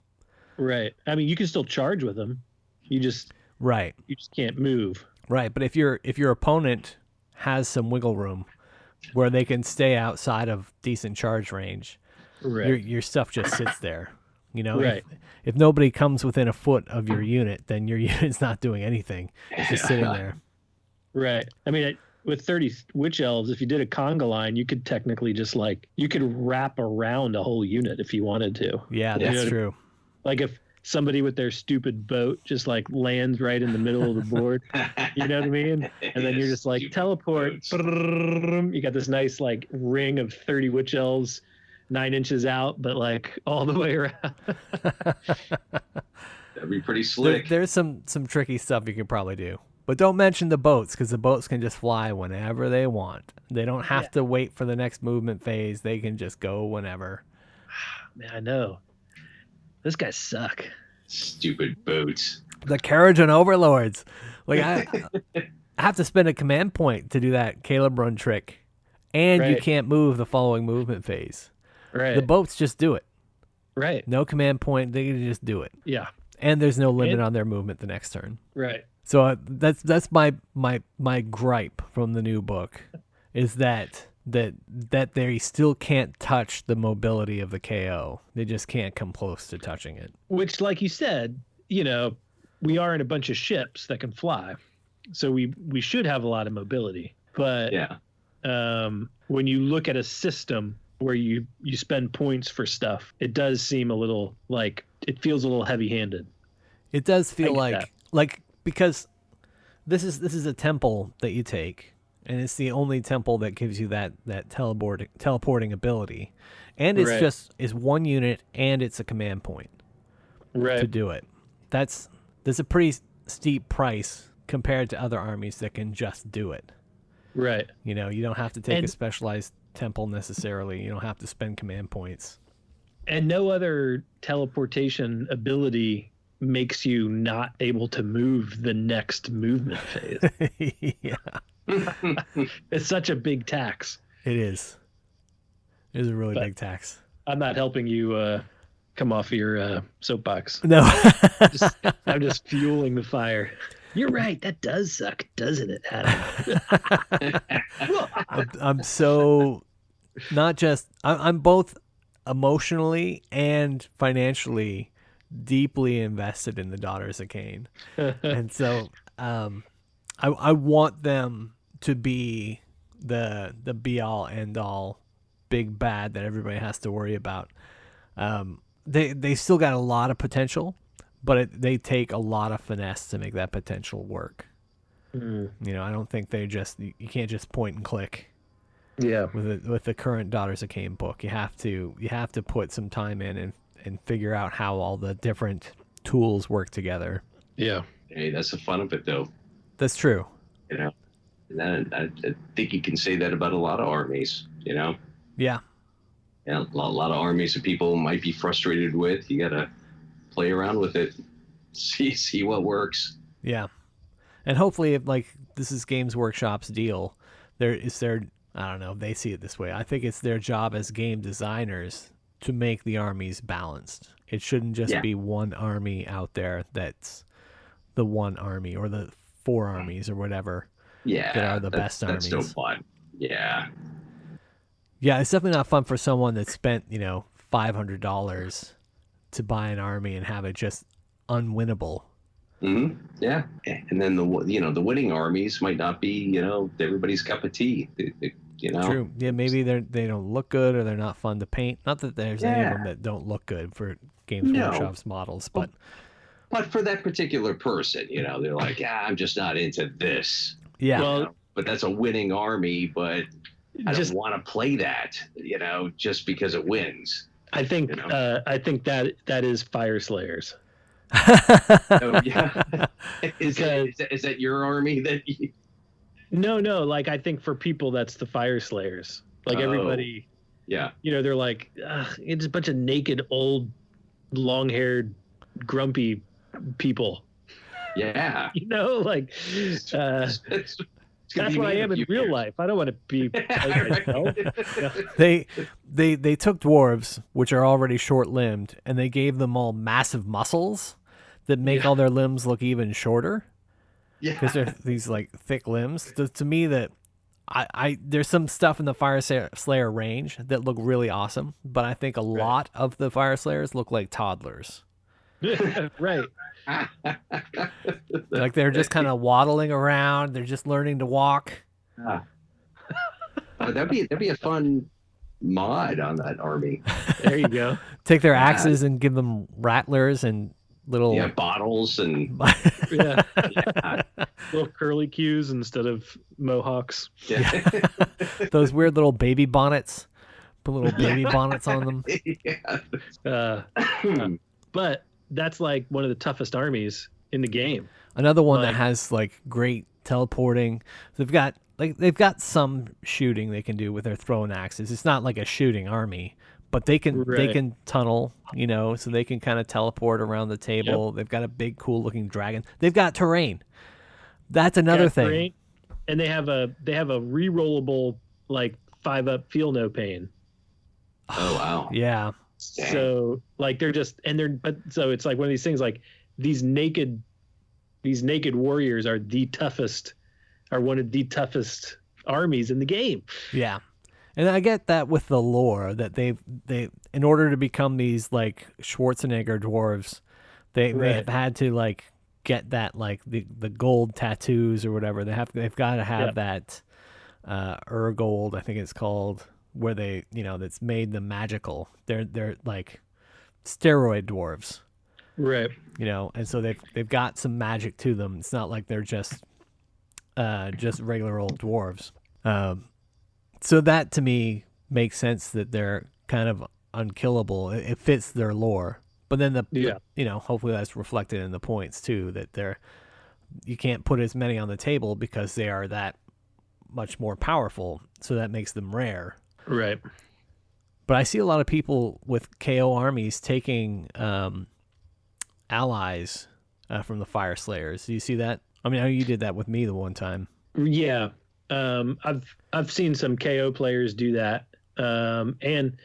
Speaker 6: Right. I mean, you can still charge with them. You just can't move.
Speaker 4: Right, but if your opponent has some wiggle room where they can stay outside of decent charge range,
Speaker 6: right,
Speaker 4: your stuff just sits there. You know,
Speaker 6: right.
Speaker 4: If nobody comes within a foot of your unit, then your unit's not doing anything. It's just sitting there.
Speaker 6: Right. I mean, with 30 witch elves, if you did a conga line, you could technically just you could wrap around a whole unit if you wanted to.
Speaker 4: Yeah, that's true.
Speaker 6: Like if somebody with their stupid boat just like lands right in the middle of the board, you know what I mean? And then you're just like teleport. You got this nice like ring of 30 witch elves 9 inches out, but like all the way around.
Speaker 5: That'd be pretty slick.
Speaker 4: There's some tricky stuff you could probably do. But don't mention the boats, because the boats can just fly whenever they want. They don't have to wait for the next movement phase. They can just go whenever.
Speaker 6: Man, I know. Those guys suck.
Speaker 5: Stupid boats.
Speaker 4: The carriage and overlords. Like I have to spend a command point to do that Caleb run trick, and you can't move the following movement phase.
Speaker 6: Right.
Speaker 4: The boats just do it.
Speaker 6: Right.
Speaker 4: No command point. They can just do it.
Speaker 6: Yeah.
Speaker 4: And there's no limit on their movement the next turn.
Speaker 6: Right.
Speaker 4: So that's my gripe from the new book, is that they still can't touch the mobility of the KO. They just can't come close to touching it.
Speaker 6: Which, like you said, you know, we are in a bunch of ships that can fly, so we should have a lot of mobility. But when you look at a system where you spend points for stuff, it does seem a little like it feels a little heavy-handed.
Speaker 4: It does feel like because this is a temple that you take. And it's the only temple that gives you that teleporting ability, and it's it's one unit, and it's a command point to do it. There's a pretty steep price compared to other armies that can just do it.
Speaker 6: Right.
Speaker 4: You know, you don't have to take a specialized temple necessarily. You don't have to spend command points.
Speaker 6: And no other teleportation ability makes you not able to move the next movement phase.
Speaker 4: Yeah.
Speaker 6: It's such a big tax.
Speaker 4: It is. It is a really big tax.
Speaker 6: I'm not helping you come off of your soapbox.
Speaker 4: No.
Speaker 6: I'm just fueling the fire. You're right. That does suck, doesn't it, Adam?
Speaker 4: I'm so not just I'm both emotionally and financially deeply invested in the Daughters of Khaine. And so I want them to be the be all end all big bad that everybody has to worry about. They still got a lot of potential, but they take a lot of finesse to make that potential work. You know, I don't think you can't just point and click.
Speaker 6: Yeah.
Speaker 4: With the current Daughters of Khaine book, you have to put some time in and figure out how all the different tools work together.
Speaker 6: Yeah.
Speaker 5: Hey, that's the fun of it, though.
Speaker 4: That's true.
Speaker 5: You know, and I think you can say that about a lot of armies. You know.
Speaker 4: Yeah.
Speaker 5: Yeah, a lot of armies that people might be frustrated with. You gotta play around with it, see what works.
Speaker 4: Yeah. And hopefully, if like this is Games Workshop's deal, I don't know, they see it this way. I think it's their job as game designers to make the armies balanced. It shouldn't just be one army out there that's the one army, or the 4 armies or whatever.
Speaker 5: Yeah,
Speaker 4: that are the best armies.
Speaker 5: That's no fun. Yeah.
Speaker 4: Yeah, it's definitely not fun for someone that spent, $500 to buy an army and have it just unwinnable.
Speaker 5: Mm-hmm. Yeah, and then the winning armies might not be everybody's cup of tea.
Speaker 4: True. Yeah, maybe they don't look good, or they're not fun to paint. Not that there's any of them that don't look good for Games Workshop's models, but
Speaker 5: for that particular person, they're like, I'm just not into this.
Speaker 4: Yeah. Well,
Speaker 5: but that's a winning army, but I don't want to play that, just because it wins.
Speaker 6: I think that is Fire Slayers.
Speaker 5: Oh, yeah. Is that your army that you...
Speaker 6: No, like I think for people that's the Fire Slayers. Like everybody, they're like, it's a bunch of naked, old, long-haired, grumpy people.
Speaker 5: Yeah.
Speaker 6: Like that's what I am in real life. I don't want to be myself.
Speaker 4: They took dwarves, which are already short-limbed, and they gave them all massive muscles that make all their limbs look even shorter. Yeah, because they're these like thick limbs. To me, that I there's some stuff in the Fire Slayer range that look really awesome, but I think a lot of the Fire Slayers look like toddlers.
Speaker 6: Right.
Speaker 4: Like they're just kind of waddling around. They're just learning to walk.
Speaker 5: That'd be a fun mod on that army.
Speaker 6: There you go.
Speaker 4: Take their axes and give them rattlers and little
Speaker 5: bottles and
Speaker 6: little curly cues instead of mohawks.
Speaker 5: Yeah.
Speaker 4: Those weird little baby bonnets. Put little baby bonnets on them.
Speaker 6: But that's like one of the toughest armies in the game.
Speaker 4: Another one that has like great teleporting. They've got some shooting they can do with their throwing axes. It's not like a shooting army, but they can tunnel, so they can kind of teleport around the table. Yep. They've got a big, cool looking dragon. They've got terrain. That's another thing. Terrain,
Speaker 6: and they have a re-rollable like 5-up feel no pain.
Speaker 5: Oh wow.
Speaker 4: Yeah.
Speaker 6: Dang. So like so it's like one of these things, like these naked warriors are one of the toughest armies in the game.
Speaker 4: Yeah. And I get that with the lore that they in order to become these like Schwarzenegger dwarves, they've had to like get that like the gold tattoos or whatever. They've got to have that Urgold, I think it's called, where they that's made them magical. They're like steroid dwarves.
Speaker 6: Right.
Speaker 4: And so they've got some magic to them. It's not like they're just regular old dwarves. So that to me makes sense that they're kind of unkillable. It fits their lore. But then hopefully that's reflected in the points too, that you can't put as many on the table because they are that much more powerful. So that makes them rare.
Speaker 6: Right.
Speaker 4: But I see a lot of people with KO armies taking allies from the Fire Slayers. Do you see that? I mean, I know you did that with me the one time.
Speaker 6: Yeah. I've seen some KO players do that. And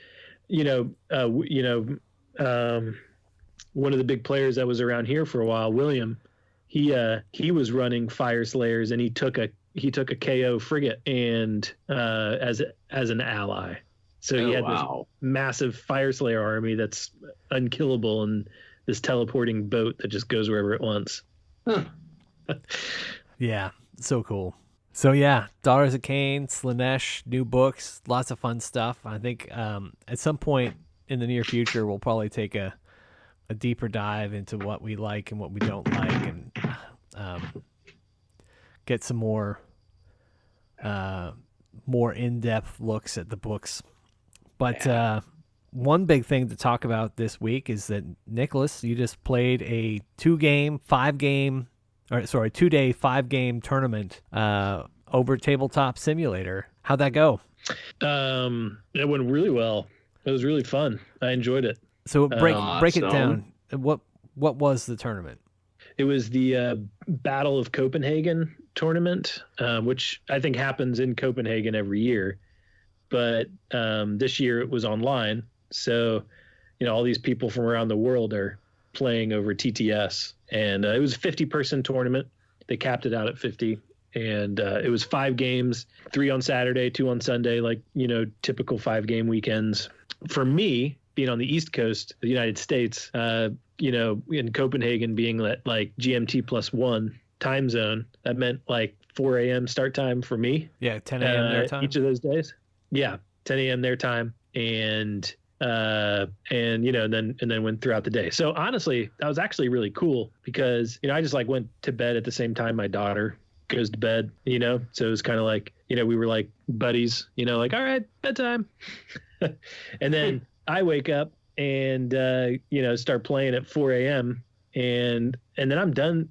Speaker 6: one of the big players that was around here for a while, William, he was running Fire Slayers, and he took a KO frigate and as an ally. So he had this massive Fire Slayer army that's unkillable, and this teleporting boat that just goes wherever it wants.
Speaker 5: Huh.
Speaker 4: Yeah, so cool. So yeah, Daughters of Khaine, Slaanesh, new books, lots of fun stuff. I think at some point in the near future, we'll probably take a deeper dive into what we like and what we don't like, and get some more in-depth looks at the books. But one big thing to talk about this week is that, Nicholas, you just played a 2-day 5-game tournament over Tabletop Simulator. How'd that go?
Speaker 6: It went really well. It was really fun. I enjoyed it.
Speaker 4: So break it down. What What was the tournament?
Speaker 6: It was the Battle of Copenhagen tournament, which I think happens in Copenhagen every year. But this year it was online. So, all these people from around the world are playing over TTS. And it was a 50-person tournament. They capped it out at 50. And it was 5 games, 3 on Saturday, 2 on Sunday, like, typical 5-game weekends. For me, being on the East Coast of the United States, in Copenhagen being that like GMT +1 time zone, that meant like 4 a.m. start time for me.
Speaker 4: Yeah, 10 a.m. their time.
Speaker 6: Each of those days. Yeah, 10 a.m. their time. And then went throughout the day. So honestly, that was actually really cool because, I just like went to bed at the same time my daughter goes to bed, so it was kind of like, we were like buddies, like, all right, bedtime. And then I wake up and, start playing at 4 a.m. and then I'm done,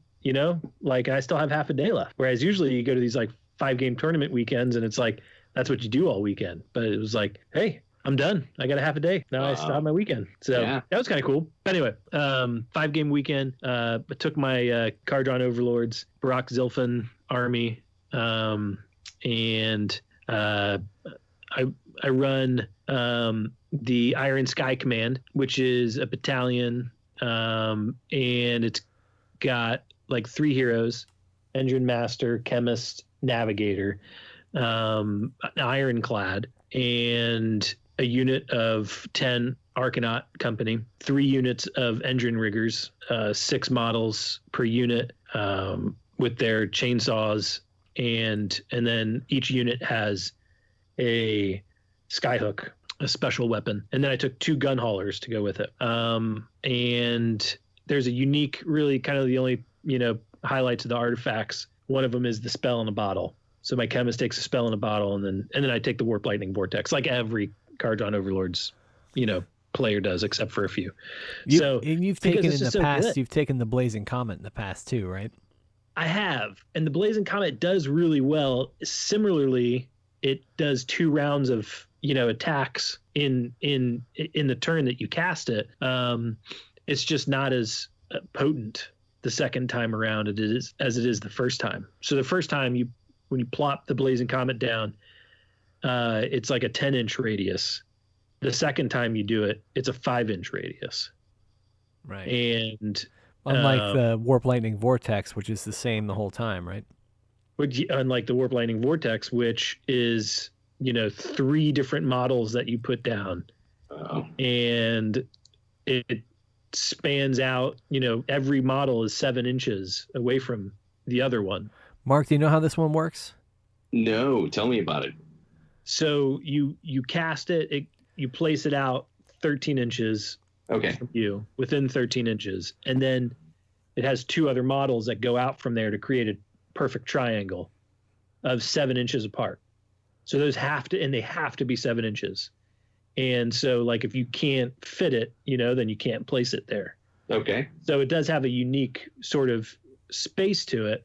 Speaker 6: like I still have half a day left. Whereas usually you go to these like 5-game tournament weekends and it's like, that's what you do all weekend. But it was like, hey, I'm done. I got a half a day. Now I start my weekend. So that was kind of cool. But anyway, 5-game weekend. I took my card-drawn overlords, Barak Zilfin army, and I run the Iron Sky Command, which is a battalion, and it's got like 3 heroes: Engine Master, Chemist, Navigator, Ironclad, and a unit of 10 Arcanaut Company, 3 units of Engine Riggers, 6 models per unit, with their chainsaws, and then each unit has a skyhook, a special weapon, and then I took 2 gun haulers to go with it. And there's a unique, really kind of the only highlights of the artifacts. One of them is the spell in a bottle. So my chemist takes a spell in a bottle, and then I take the Warp Lightning Vortex, like every Card-Drawn Overlords, player does, except for a few.
Speaker 4: And you've taken in the past, you've taken the Blazing Comet in the past too, right?
Speaker 6: I have, and the Blazing Comet does really well. Similarly, it does 2 rounds of attacks in the turn that you cast it. It's just not as potent the second time around as it is the first time. So the first time when you plop the Blazing Comet down, it's like a 10-inch radius. The second time you do it, it's a 5-inch radius.
Speaker 4: Right.
Speaker 6: And
Speaker 4: unlike the Warp Lightning Vortex, which is the same the whole time, right?
Speaker 6: Unlike the Warp Lightning Vortex, which is 3 different models that you put down, and it spans out. Every model is 7 inches away from the other one.
Speaker 4: Mark, do you know how this one works?
Speaker 5: No, tell me about it.
Speaker 6: So you cast it, you place it out 13 inches from you, within 13 inches, and then it has 2 other models that go out from there to create a perfect triangle of 7 inches apart. So those have to be 7 inches. And so like if you can't fit it, then you can't place it there.
Speaker 5: Okay. So
Speaker 6: it does have a unique sort of space to it,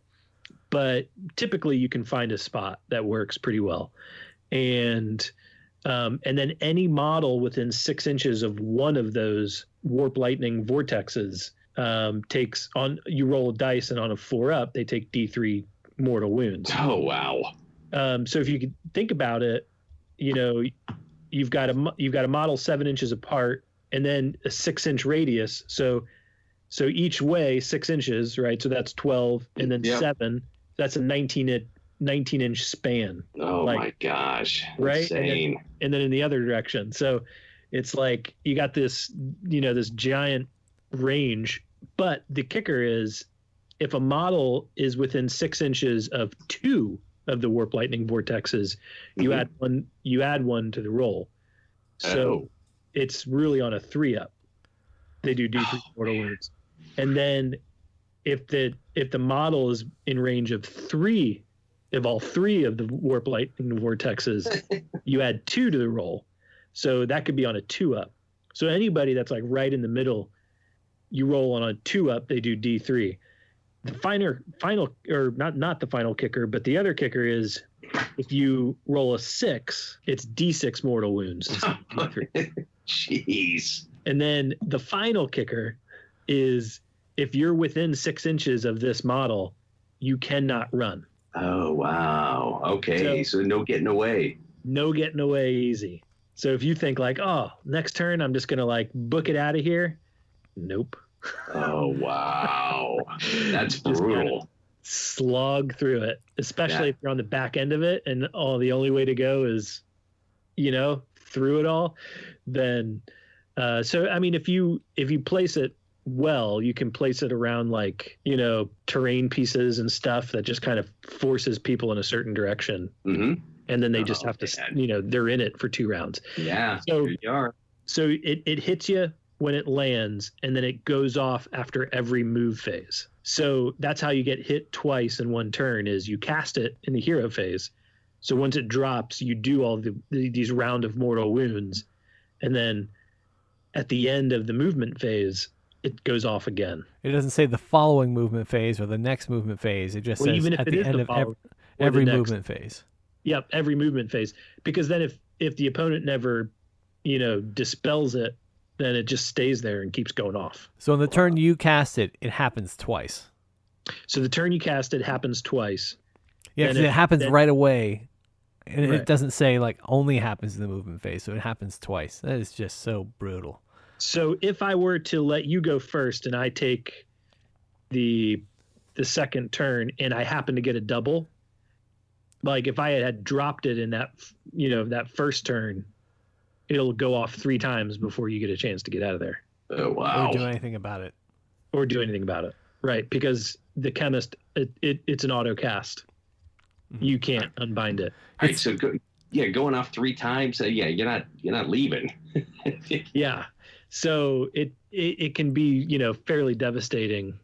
Speaker 6: but typically you can find a spot that works pretty well. And then any model within 6 inches of one of those Warp Lightning Vortexes takes on, you roll a dice, and on a 4-up, they take D3 mortal wounds.
Speaker 5: Oh, wow.
Speaker 6: So if you could think about it, you've got a model 7 inches apart, and then a 6-inch radius. So each way 6 inches, right? So that's 12, and then 7. That's a 19-inch span.
Speaker 5: Oh my gosh!
Speaker 6: Right,
Speaker 5: insane.
Speaker 6: And then in the other direction. So it's like you got this, this giant range. But the kicker is, if a model is within 6 inches of 2 of the Warp Lightning Vortexes, you add one. You add 1 to the roll. So it's really on a 3-up. They do D3 mortal wounds, and then if the model is in range of 3. Of all 3 of the Warp Lightning Vortexes, you add 2 to the roll. So that could be on a 2-up. So anybody that's like right in the middle, you roll on a 2-up, they do D3. The final or not the final kicker, but the other kicker is if you roll a 6, it's D6 mortal wounds.
Speaker 5: Jeez.
Speaker 6: And then the final kicker is if you're within 6 inches of this model, you cannot run.
Speaker 5: Oh, wow. Okay, so no getting away.
Speaker 6: No getting away easy. So if you think like, oh, next turn I'm just gonna like book it out of here, nope.
Speaker 5: Oh, wow. That's brutal.
Speaker 6: Slog through it, especially if you're on the back end of it and the only way to go is, through it all. Then, so I mean, if you place it well, you can place it around like, terrain pieces and stuff that just kind of forces people in a certain direction.
Speaker 5: Mm-hmm.
Speaker 6: And then they just have to, they're in it for 2 rounds.
Speaker 5: Yeah.
Speaker 6: So,
Speaker 5: here you are.
Speaker 6: So it hits you when it lands, and then it goes off after every move phase. So that's how you get hit twice in one turn is you cast it in the hero phase. So once it drops, you do all these round of mortal wounds. And then at the end of the movement phase, it goes off again.
Speaker 4: It doesn't say the following movement phase or the next movement phase. It just says
Speaker 6: even if
Speaker 4: at
Speaker 6: it
Speaker 4: the
Speaker 6: is
Speaker 4: end
Speaker 6: the
Speaker 4: of every movement phase.
Speaker 6: Yep, every movement phase. Because then if the opponent never, dispels it, then it just stays there and keeps going off.
Speaker 4: So on the turn you cast it, it happens twice.
Speaker 6: So the turn you cast it happens twice.
Speaker 4: Yeah, because it happens right away. And
Speaker 6: Right.
Speaker 4: it doesn't say like only happens in the movement phase, so it happens twice. That is just so brutal.
Speaker 6: So if I were to let you go first and I take the second turn and I happen to get a double, like if I had dropped it in that, that first turn, it'll go off 3 times before you get a chance to get out of there.
Speaker 5: Oh, wow.
Speaker 4: Or do anything about it.
Speaker 6: Right. Because the chemist, it's an auto cast. You can't unbind it.
Speaker 5: All right, so going off 3 times. You're not leaving.
Speaker 6: Yeah. So it can be, fairly devastating.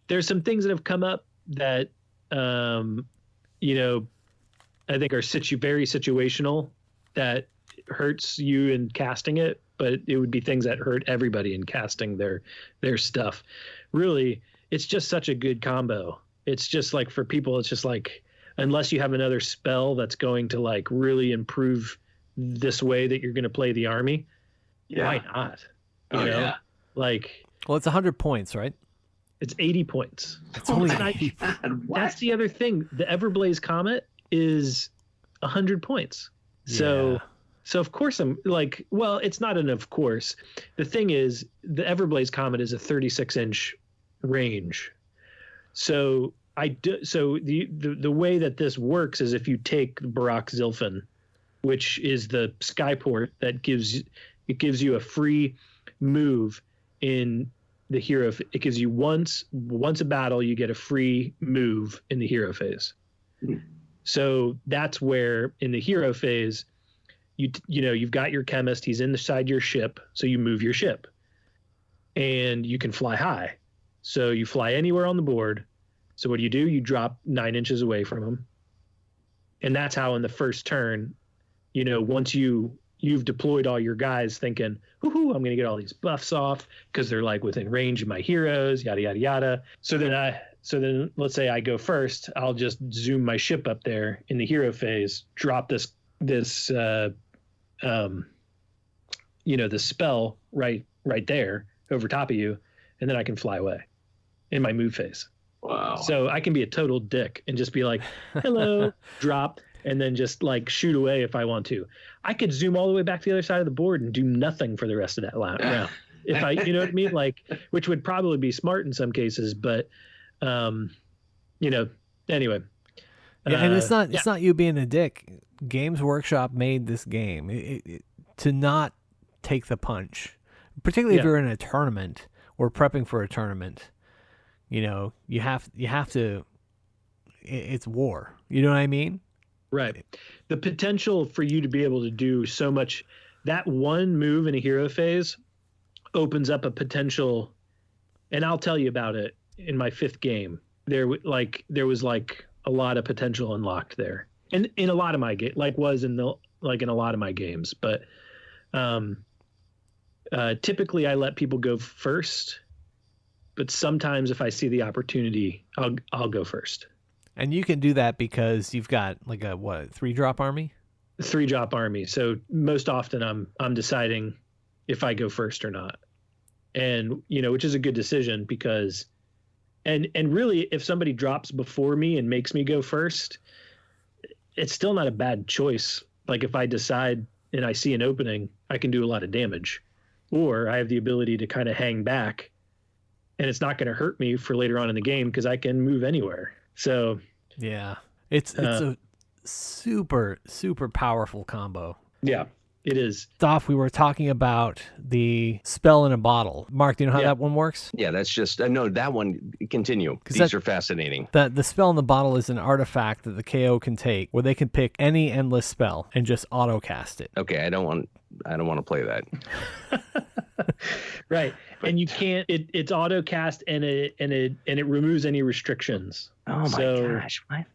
Speaker 6: There's some things that have come up that, I think are very situational that hurts you in casting it, but it would be things that hurt everybody in casting their stuff. Really, it's just such a good combo. It's just like for people, it's just like, unless you have another spell that's going to like really improve this way that you're going to play the army, why not?
Speaker 5: Yeah.
Speaker 6: Like,
Speaker 4: well, it's 100 points, right?
Speaker 6: It's 80 points.
Speaker 4: It's only
Speaker 6: It's
Speaker 4: 80.
Speaker 6: That's the other thing. The Everblaze Comet is 100 points. So of course I'm like, well, it's not an of course. The thing is, the Everblaze Comet is a 36-inch range. So the way that this works is if you take Barak Zilfin, which is the skyport that gives you a free move in the hero. It gives you once a battle, you get a free move in the hero phase. So that's where in the hero phase, you've got your chemist. He's inside your ship, so you move your ship, and you can fly high. So you fly anywhere on the board. So what do? You drop 9 inches away from him, and that's how in the first turn, once you've deployed all your guys thinking, woohoo, I'm going to get all these buffs off because they're like within range of my heroes, yada, yada, yada. So then let's say I go first, I'll just zoom my ship up there in the hero phase, drop this spell right there over top of you, and then I can fly away in my move phase.
Speaker 5: Wow.
Speaker 6: So I can be a total dick and just be like, hello, drop, and then just like shoot away if I want to. I could zoom all the way back to the other side of the board and do nothing for the rest of that round. If I, you know what I mean? Like, which would probably be smart in some cases, but, anyway.
Speaker 4: Yeah, and it's not you being a dick. Games Workshop made this game to not take the punch, particularly if you're in a tournament or prepping for a tournament. You have to. It's war. You know what I mean?
Speaker 6: Right. The potential for you to be able to do so much, that one move in a hero phase opens up a potential, and I'll tell you about it in my 5th game. There was a lot of potential unlocked there, and in a lot of my in a lot of my games. But typically, I let people go first. But sometimes, if I see the opportunity, I'll go first.
Speaker 4: And you can do that because you've got like a 3-drop army?
Speaker 6: 3-drop army. So most often I'm deciding if I go first or not. and which is a good decision because, and really, if somebody drops before me and makes me go first, it's still not a bad choice. Like if I decide and I see an opening, I can do a lot of damage, or I have the ability to kind of hang back, and it's not going to hurt me for later on in the game because I can move anywhere. So
Speaker 4: yeah, it's a super, super powerful combo.
Speaker 6: Yeah, it is.
Speaker 4: Stoff, we were talking about the spell in a bottle. Mark, do you know how that one works?
Speaker 5: Yeah, that's just no. That one, continue. These are fascinating.
Speaker 4: The spell in the bottle is an artifact that the KO can take, where they can pick any endless spell and just auto cast it.
Speaker 5: Okay, I don't want to play that.
Speaker 6: Right, and you can't. It's auto cast and it removes any restrictions.
Speaker 5: Oh my gosh! What?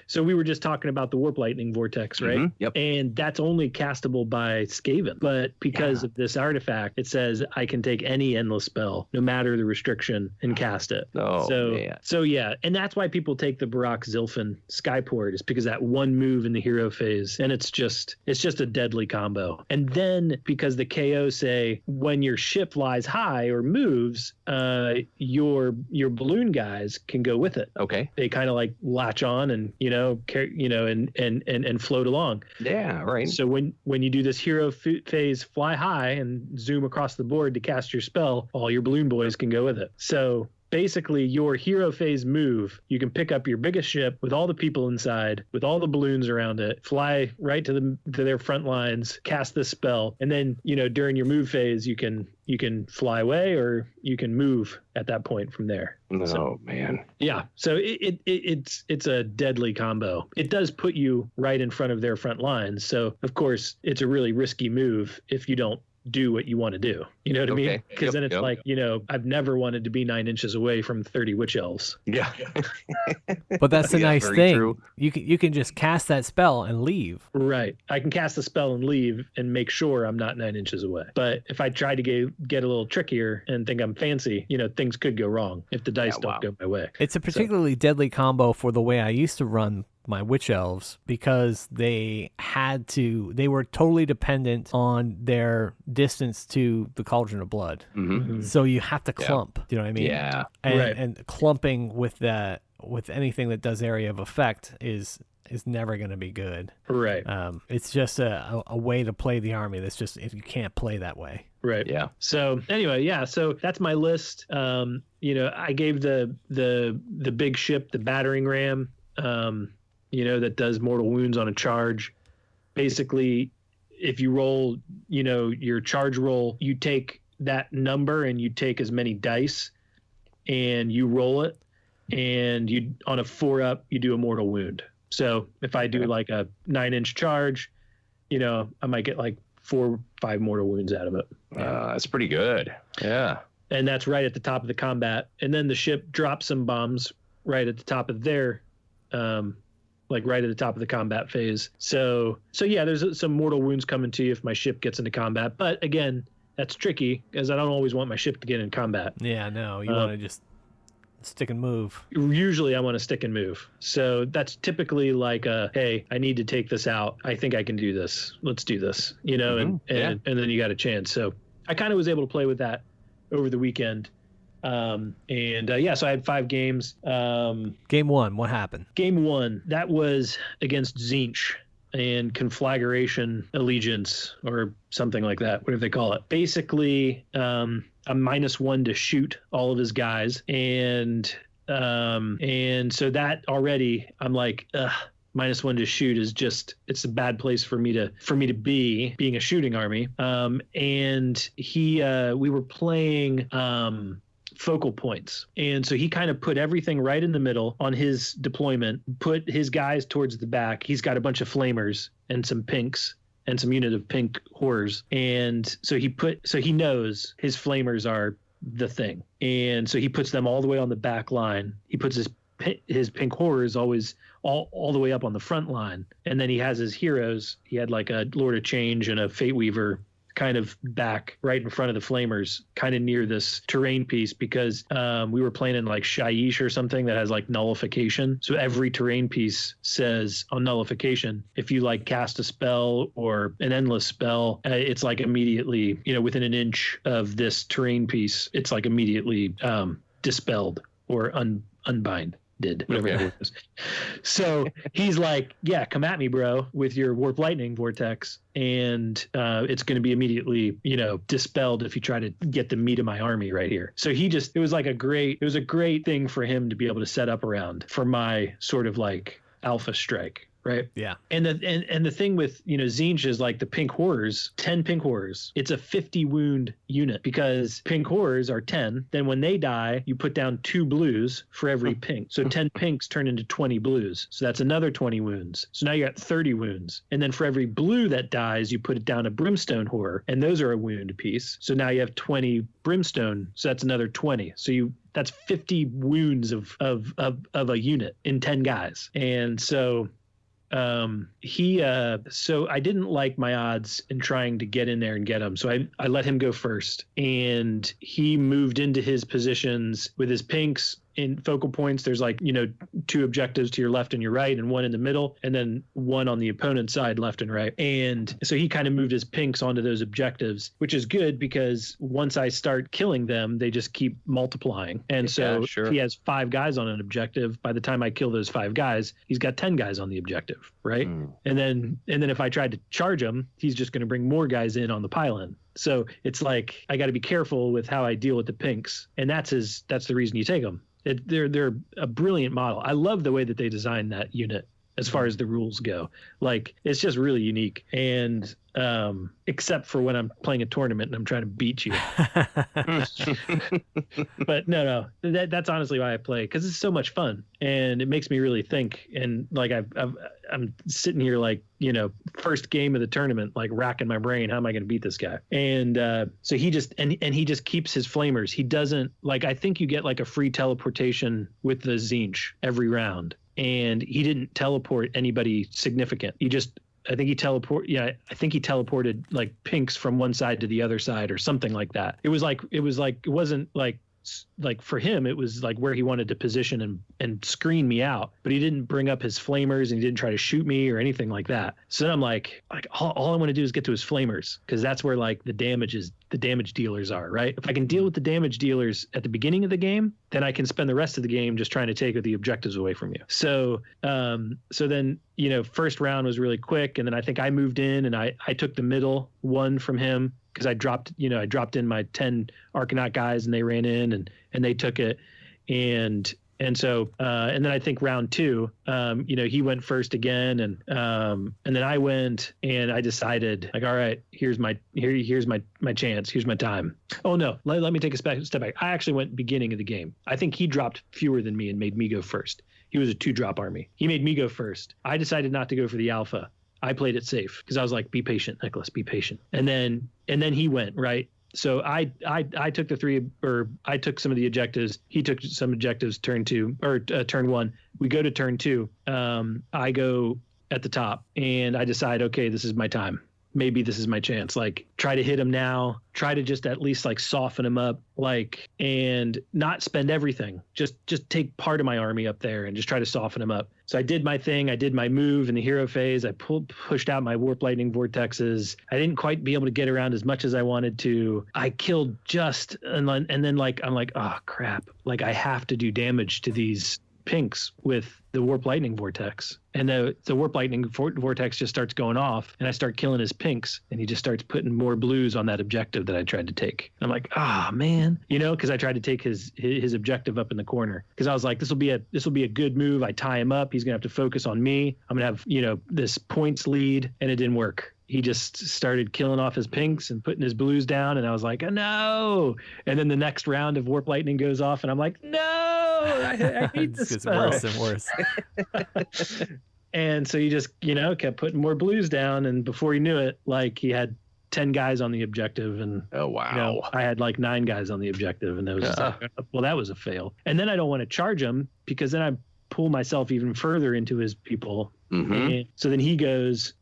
Speaker 6: So we were just talking about the Warp Lightning Vortex, right?
Speaker 5: Mm-hmm. Yep.
Speaker 6: And that's only castable by Skaven. But because of this artifact, it says I can take any endless spell, no matter the restriction, and cast it.
Speaker 5: Oh, man.
Speaker 6: So yeah. And that's why people take the Barak Zilfin Skyport, is because that one move in the hero phase. And it's just a deadly combo. And then because the KO say when your ship flies high or moves, your balloon guys can go with it.
Speaker 5: Okay.
Speaker 6: They kind of like latch on and and float along.
Speaker 5: Yeah, right.
Speaker 6: So when you do this hero phase, fly high and zoom across the board to cast your spell, all your balloon boys can go with it. So basically, your hero phase move, you can pick up your biggest ship with all the people inside, with all the balloons around it, fly right to their front lines, cast this spell, and then during your move phase, you can fly away or you can move at that point from there.
Speaker 5: Oh man.
Speaker 6: Yeah. So it's a deadly combo. It does put you right in front of their front lines. So of course, it's a really risky move if you don't do what you want to do. You know what I mean? Because then it's like, I've never wanted to be 9 inches away from 30 witch elves.
Speaker 5: Yeah.
Speaker 4: But that's the nice thing.
Speaker 5: True.
Speaker 4: You can just cast that spell and leave.
Speaker 6: Right. I can cast the spell and leave and make sure I'm not 9 inches away. But if I try to get a little trickier and think I'm fancy, things could go wrong if the dice don't go my way.
Speaker 4: It's a particularly deadly combo for the way I used to run my witch elves, because they were totally dependent on their distance to the Cauldron of Blood.
Speaker 5: Mm-hmm.
Speaker 4: So you have to clump. Do you know what I mean?
Speaker 5: Yeah.
Speaker 4: And clumping with anything that does area of effect is never going to be good.
Speaker 6: Right.
Speaker 4: It's just a way to play the army that's just, you can't play that way.
Speaker 6: Right.
Speaker 5: Yeah.
Speaker 6: So anyway, so that's my list. I gave the big ship, the battering ram, that does mortal wounds on a charge. Basically, if you roll, your charge roll, you take that number and you take as many dice and you roll it, and you, on a 4-up, you do a mortal wound. So if I do like a 9-inch charge, I might get like 4 or 5 mortal wounds out of it.
Speaker 5: That's pretty good. Yeah.
Speaker 6: And that's right at the top of the combat. And then the ship drops some bombs right at the top of their, right at the top of the combat phase. So yeah, there's some mortal wounds coming to you if my ship gets into combat. But again, that's tricky because I don't always want my ship to get in combat.
Speaker 4: Yeah, no, you want to just stick and move.
Speaker 6: Usually I want to stick and move. So that's typically like hey, I need to take this out. I think I can do this. Let's do this, and then you got a chance. So I kind of was able to play with that over the weekend. So I had 5 games.
Speaker 4: Game 1, what happened?
Speaker 6: Game 1, that was against Tzeentch and Conflagration Allegiance or something like that, whatever they call it. Basically, I'm -1 to shoot all of his guys. And so that already, I'm like, -1 to shoot is just, it's a bad place for me to be, being a shooting army. And we were playing, focal points. And so he kind of put everything right in the middle on his deployment, put his guys towards the back. He's got a bunch of flamers and some pinks and some unit of pink horrors. And so he knows his flamers are the thing. And so he puts them all the way on the back line. He puts his pink horrors always all the way up on the front line. And then he has his heroes. He had like a Lord of Change and a Fate Weaver kind of back right in front of the flamers, kind of near this terrain piece, because we were playing in like Shaiish or something that has like nullification. So every terrain piece says on nullification, if you like cast a spell or an endless spell, it's like immediately, within an inch of this terrain piece, it's like immediately dispelled or unbind. Whatever that was. So he's like, yeah, come at me, bro, with your warp lightning vortex, and it's going to be immediately, dispelled if you try to get the meat of my army right here. So it was a great thing for him to be able to set up around for my sort of like alpha strike. Right. Yeah. And the thing with, Tzeentch is like the pink horrors, 10 pink horrors. It's a 50 wound unit because pink horrors are 10. Then when they die, you put down 2 blues for every pink. So 10 pinks turn into 20 blues. So that's another 20 wounds. So now you got 30 wounds. And then for every blue that dies, you put it down a brimstone horror. And those are a wound apiece. So now you have 20 brimstone. So that's another 20. So that's 50 wounds of a unit in 10 guys. And so so I didn't like my odds in trying to get in there and get him. So I let him go first, and he moved into his positions with his pinks in focal points. There's like, 2 objectives to your left and your right, and 1 in the middle, and then 1 on the opponent's side, left and right. And so he kind of moved his pinks onto those objectives, which is good because once I start killing them, they just keep multiplying. And so if he has 5 guys on an objective, by the time I kill those 5 guys, he's got 10 guys on the objective, right? And then if I tried to charge him, he's just going to bring more guys in on the pylon. So it's like I got to be careful with how I deal with the pinks, and that's the reason you take them. They're a brilliant model. I love the way that they designed that unit as far as the rules go. Like, it's just really unique. And except for when I'm playing a tournament and I'm trying to beat you. But no, that's honestly why I play, because it's so much fun and it makes me really think. And like I'm sitting here like, first game of the tournament, like racking my brain, how am I going to beat this guy? And so he just and he just keeps his flamers. He doesn't, like, I think you get like a free teleportation with the Tzeentch every round, and he didn't teleport anybody significant. I think he teleported like pinks from one side to the other side or something like that. It wasn't like for him, it was like where he wanted to position and screen me out, but he didn't bring up his flamers and he didn't try to shoot me or anything like that. So then I'm like all I want to do is get to his flamers, because that's where like the damage dealers are, right? If I can deal with the damage dealers at the beginning of the game, then I can spend the rest of the game just trying to take the objectives away from you. So then, first round was really quick, and then I think I moved in and I took the middle one from him, because I dropped in my 10 Arcanaut guys and they ran in and they took it. And so and then I think round 2, he went first again, and then I went, and I decided, like, all right, here's my chance, here's my time. Oh no, let me take a step back. I actually went beginning of the game. I think he dropped fewer than me and made me go first. He was a 2-drop army. He made me go first. I decided not to go for the alpha. I played it safe because I was like, be patient, Nicholas, be patient. And then he went, right? So I took I took some of the objectives. He took some objectives turn 1. We go to turn 2. I go at the top and I decide, okay, this is my time. Maybe this is my chance. Like, try to hit him now, try to just at least like soften him up, like, and not spend everything. Just take part of my army up there and just try to soften him up. So I did my thing. I did my move in the hero phase. I pushed out my warp lightning vortexes. I didn't quite be able to get around as much as I wanted to. I killed just, and then like, I'm like, oh crap. Like, I have to do damage to these pinks with the warp lightning vortex, and the warp lightning vortex just starts going off, and I start killing his pinks, and he just starts putting more blues on that objective that I tried to take. I'm like, man, because I tried to take his objective up in the corner, because I was like, this will be a good move. I tie him up, he's gonna have to focus on me, I'm gonna have this points lead, and it didn't work. He just started killing off his pinks and putting his blues down, and I was like, oh, no. And then the next round of warp lightning goes off, and I'm like, no, I hate this spell.
Speaker 4: It's worse and worse.
Speaker 6: And so he just, kept putting more blues down, and before he knew it, like, he had 10 guys on the objective, and
Speaker 7: oh wow,
Speaker 6: I had like 9 guys on the objective, and that was just like, well, that was a fail. And then I don't want to charge him, because then I'm pull myself even further into his people.
Speaker 5: Mm-hmm.
Speaker 6: And so then he goes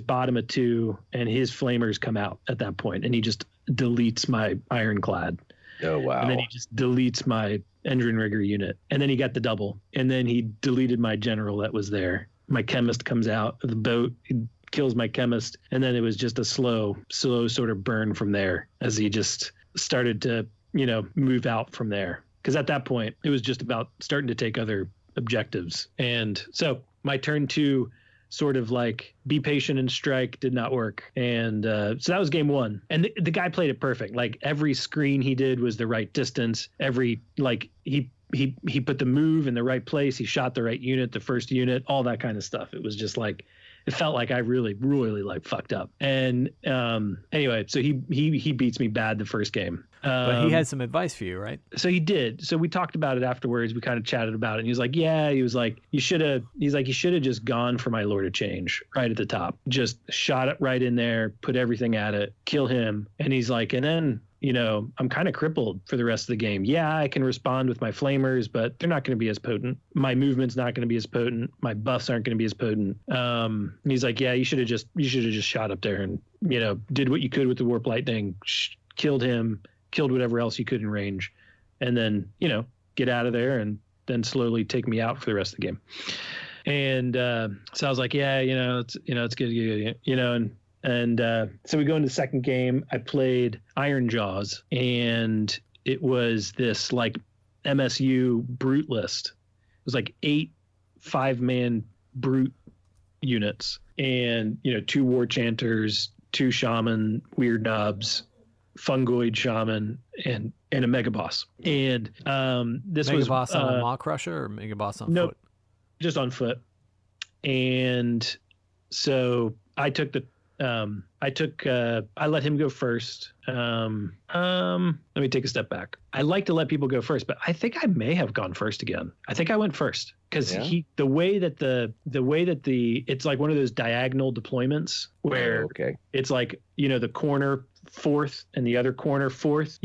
Speaker 6: bottom of 2, and his flamers come out at that point, and he just deletes my ironclad.
Speaker 5: Oh, wow.
Speaker 6: And then he just deletes my engine rigger unit. And then he got the double. And then he deleted my general that was there. My chemist comes out of the boat. He kills my chemist. And then it was just a slow sort of burn from there as he just started to, move out from there. Because at that point, it was just about starting to take other objectives. And so my turn 2 sort of like be patient and strike did not work. And so that was game 1. And the guy played it perfect. Like every screen he did was the right distance. He put the move in the right place. He shot the right unit, the first unit, all that kind of stuff. It was just like, it felt like I really, really like fucked up. And anyway, so he beats me bad the first game.
Speaker 4: But he had some advice for you, right?
Speaker 6: So he did. So we talked about it afterwards. We kind of chatted about it. And he was like, you should have just gone for my Lord of Change right at the top. Just shot it right in there, put everything at it, kill him. And he's like, and then, I'm kind of crippled for the rest of the game. Yeah, I can respond with my flamers, but they're not going to be as potent. My movement's not going to be as potent. My buffs aren't going to be as potent. And he's like, yeah, you should have just shot up there and, did what you could with the warp lightning, killed him, killed whatever else you could in range, and then, get out of there and then slowly take me out for the rest of the game. And so I was like, yeah, it's good, And so we go into the second game. I played Iron Jaws, and it was this like MSU brute list. It was like 8 5-man brute units, and 2 war chanters, 2 shaman, weird knobs, fungoid shaman, and a mega boss. And this
Speaker 4: mega
Speaker 6: was
Speaker 4: boss on a Maw Crusher or mega boss on foot?
Speaker 6: Just on foot. And so I took I let him go first. Let me take a step back. I like to let people go first, but I think I may have gone first again. I think I went first because the way that it's like one of those diagonal deployments where it's like, the corner 4th and the other corner 4th,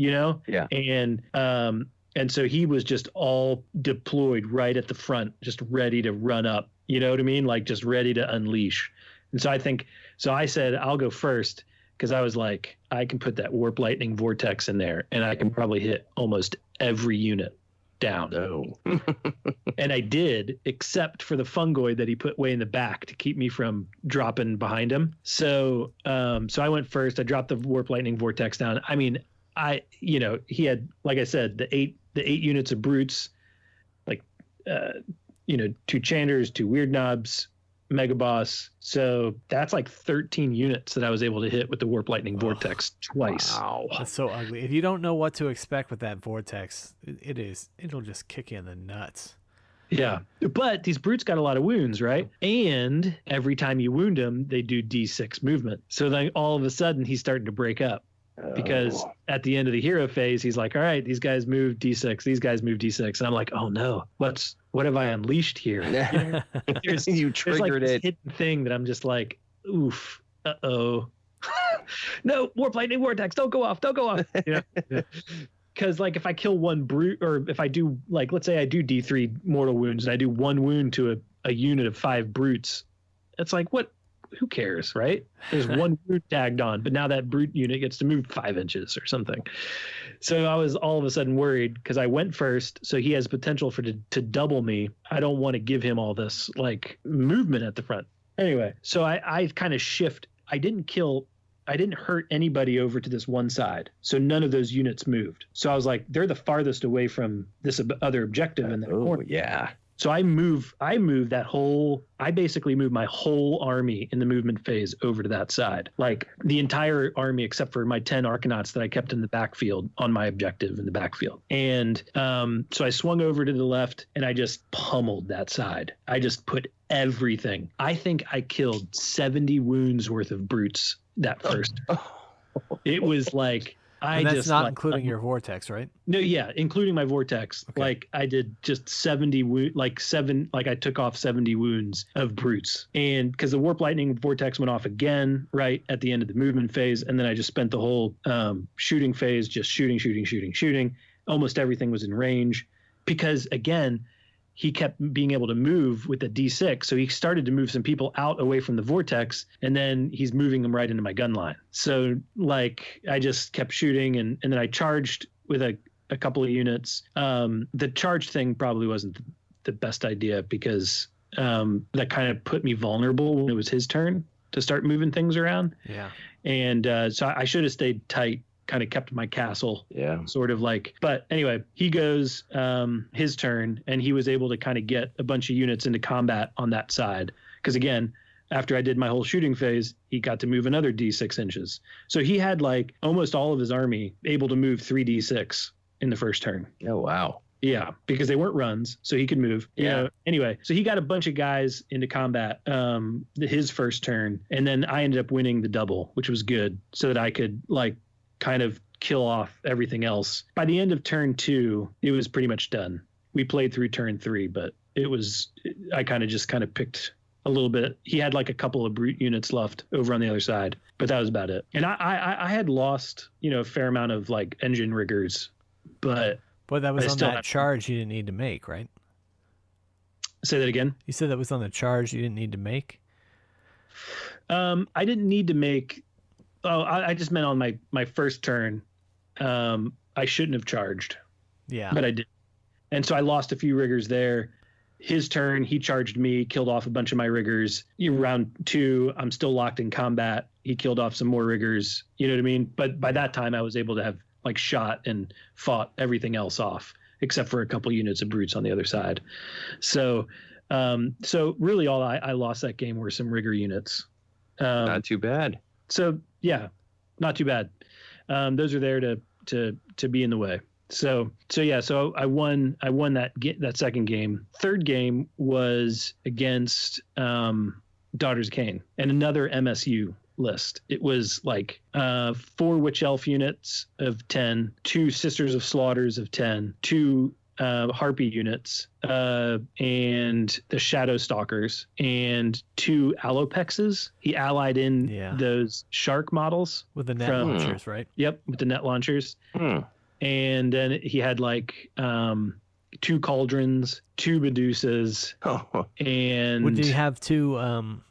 Speaker 5: Yeah.
Speaker 6: And so he was just all deployed right at the front, just ready to run up, you know what I mean? Like just ready to unleash. And so I said, I'll go first because I was like, I can put that warp lightning vortex in there and I can probably hit almost every unit down.
Speaker 5: Oh.
Speaker 6: And I did, except for the fungoid that he put way in the back to keep me from dropping behind him. So I went first. I dropped the warp lightning vortex down. I mean, he had, like I said, the eight units of brutes, like, 2 chanters, 2 weird knobs, mega boss. So that's like 13 units that I was able to hit with the warp lightning vortex twice.
Speaker 5: Wow.
Speaker 4: That's so ugly. If you don't know what to expect with that vortex, it'll just kick you in the nuts.
Speaker 6: Yeah. But these brutes got a lot of wounds, right? And every time you wound them, they do D6 movement. So then all of a sudden he's starting to break up. Because at the end of the hero phase, he's like, all right, these guys move D6, these guys move D6. And I'm like, oh no, what have I unleashed here?
Speaker 5: You triggered
Speaker 6: this
Speaker 5: it.
Speaker 6: hidden thing that I'm just like, oof, uh-oh. No, warp lightning vortex, don't go off. Because like if I kill one brute, or if I do, like, let's say I do D3 mortal wounds and I do 1 wound to a unit of 5 brutes, it's like, what? Who cares, right? There's 1 brute tagged on, but now that brute unit gets to move 5 inches or something. So I was all of a sudden worried because I went first, so he has potential to double me. I don't want to give him all this like movement at the front. Anyway, so I kind of shift. I didn't hurt anybody over to this one side, so none of those units moved. So I was like, they're the farthest away from this other objective in that corner.
Speaker 5: Yeah.
Speaker 6: So I basically moved my whole army in the movement phase over to that side. Like the entire army except for my 10 Arcanauts that I kept in the backfield on my objective in the backfield. And so I swung over to the left and I just pummeled that side. I just put everything. I think I killed 70 wounds worth of brutes that first. It was like...
Speaker 4: And that's not including your vortex, right?
Speaker 6: No, yeah, including my vortex. Okay. Like I did just 70 I took off 70 wounds of brutes. And because the warp lightning vortex went off again right at the end of the movement phase, and then I just spent the whole shooting phase just shooting. Almost everything was in range because again, he kept being able to move with the D6. So he started to move some people out away from the vortex, and then he's moving them right into my gun line. So like I just kept shooting, and then I charged with a couple of units. The charge thing probably wasn't the best idea because that kind of put me vulnerable when it was his turn to start moving things around.
Speaker 4: Yeah.
Speaker 6: And so I should have stayed tight, kind of kept my castle.
Speaker 5: Yeah.
Speaker 6: Sort of like, but anyway, he goes his turn, and he was able to kind of get a bunch of units into combat on that side. Because again, after I did my whole shooting phase, he got to move another D6 inches. So he had like almost all of his army able to move 3D6 in the first turn.
Speaker 5: Oh, wow.
Speaker 6: Yeah, because they weren't runs, so he could move. You know, anyway, so he got a bunch of guys into combat his first turn, and then I ended up winning the double, which was good, so that I could like kind of kill off everything else. By the end of turn 2, it was pretty much done. We played through turn 3, but I kind of picked a little bit. He had like a couple of brute units left over on the other side, but that was about it. And I had lost, a fair amount of like engine riggers, but
Speaker 4: that was on that charge you didn't need to make, right?
Speaker 6: Say that again.
Speaker 4: You said that was on the charge you didn't need to make.
Speaker 6: I didn't need to make. Oh, I just meant on my first turn. I shouldn't have charged.
Speaker 4: Yeah,
Speaker 6: but I did, and so I lost a few riggers there. His turn, he charged me, killed off a bunch of my riggers. Round 2, I'm still locked in combat. He killed off some more riggers. You know what I mean? But by that time, I was able to have like shot and fought everything else off, except for a couple units of brutes on the other side. So really all I lost that game were some rigger units.
Speaker 5: Not too bad.
Speaker 6: So yeah, not too bad. Those are there to be in the way. So I won that second game. Third game was against Daughters of Khaine and another MSU list. It was like 4 Witch Elf units of 10, 2 Sisters of Slaughters of 10, 2 Harpy units, and the Shadow Stalkers, and 2 Allopexes. He allied in those shark models.
Speaker 4: With the net launchers, right?
Speaker 6: Yep, with the net launchers. And then he had like 2 Cauldrons, 2 Medusas, and...
Speaker 4: Did he have 2...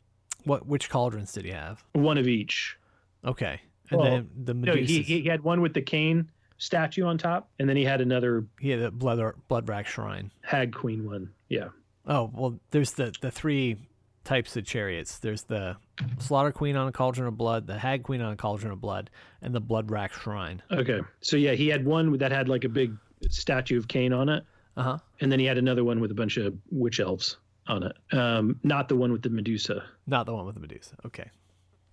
Speaker 4: Which cauldrons did he have?
Speaker 6: One of each.
Speaker 4: Okay. And then the Medusas.
Speaker 6: No, he had one with the Khaine statue on top, and then he had another.
Speaker 4: He had a blood rack shrine.
Speaker 6: Hag Queen one. Yeah.
Speaker 4: Oh, well, there's the 3 types of chariots. There's the Slaughter Queen on a cauldron of blood, the Hag Queen on a cauldron of blood, and the blood rack shrine.
Speaker 6: Okay. So yeah, he had one that had like a big statue of Khaine on it.
Speaker 4: Uh-huh.
Speaker 6: And then he had another one with a bunch of witch elves on it. Not the one with the Medusa.
Speaker 4: Not the one with the Medusa. Okay.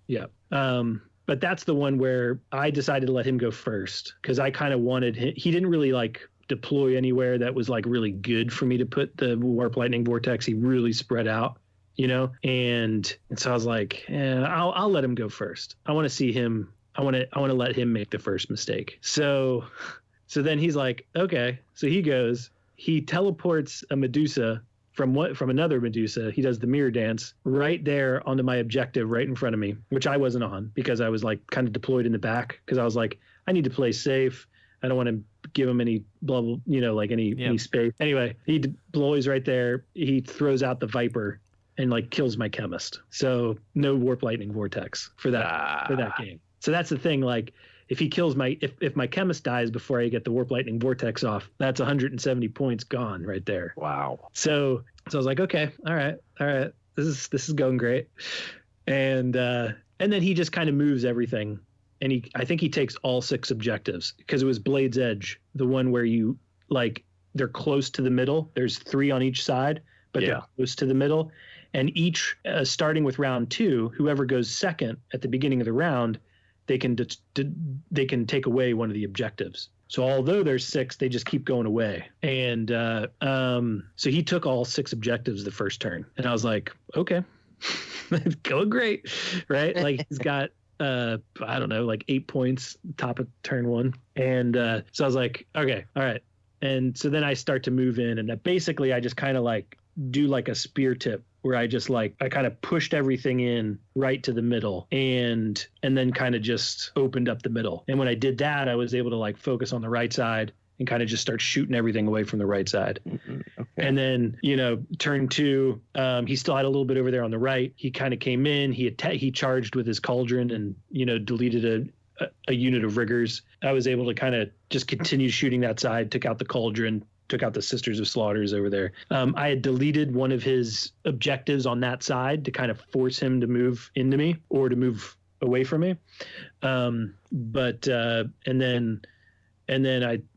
Speaker 6: Yeah. But that's the one where I decided to let him go first because I kind of wanted him. He didn't really like deploy anywhere that was like really good for me to put the Warp Lightning Vortex. He really spread out, and so I was like, I'll let him go first. I want to see him. I want to let him make the first mistake. So then he's like, okay. So he goes, he teleports a Medusa from another Medusa. He does the mirror dance right there onto my objective right in front of me, which I wasn't on because I was like kind of deployed in the back because I was like, I need to play safe. I don't want to give him any any space. Anyway, he deploys right there. He throws out the Viper and like kills my chemist. So no Warp Lightning Vortex for that game. So that's the thing. Like if he kills if my chemist dies before I get the Warp Lightning Vortex off, that's 170 points gone right there.
Speaker 5: Wow.
Speaker 6: So I was like, okay, all right. This is going great. And then he just kind of moves everything. And I think he takes all 6 objectives because it was Blade's Edge, the one where you like they're close to the middle. There's 3 on each side, but they're close to the middle. And each starting with round 2, whoever goes second at the beginning of the round, they can take away one of the objectives. So although there's 6, they just keep going away. And so he took all 6 objectives the first turn, and I was like, okay, going great, right? Like he's got I don't know, like 8 points top of turn 1, and so I was like, okay, all right. And so then I start to move in, and basically I just kind of like do like a spear tip where I just like I kind of pushed everything in right to the middle and then kind of just opened up the middle. And when I did that, I was able to like focus on the right side and kind of just start shooting everything away from the right side.
Speaker 5: Mm-hmm.
Speaker 6: And then, turn 2, he still had a little bit over there on the right. He kind of came in, he charged with his cauldron and, deleted a unit of riggers. I was able to kind of just continue shooting that side, took out the cauldron, took out the Sisters of Slaughters over there. I had deleted one of his objectives on that side to kind of force him to move into me or to move away from me. And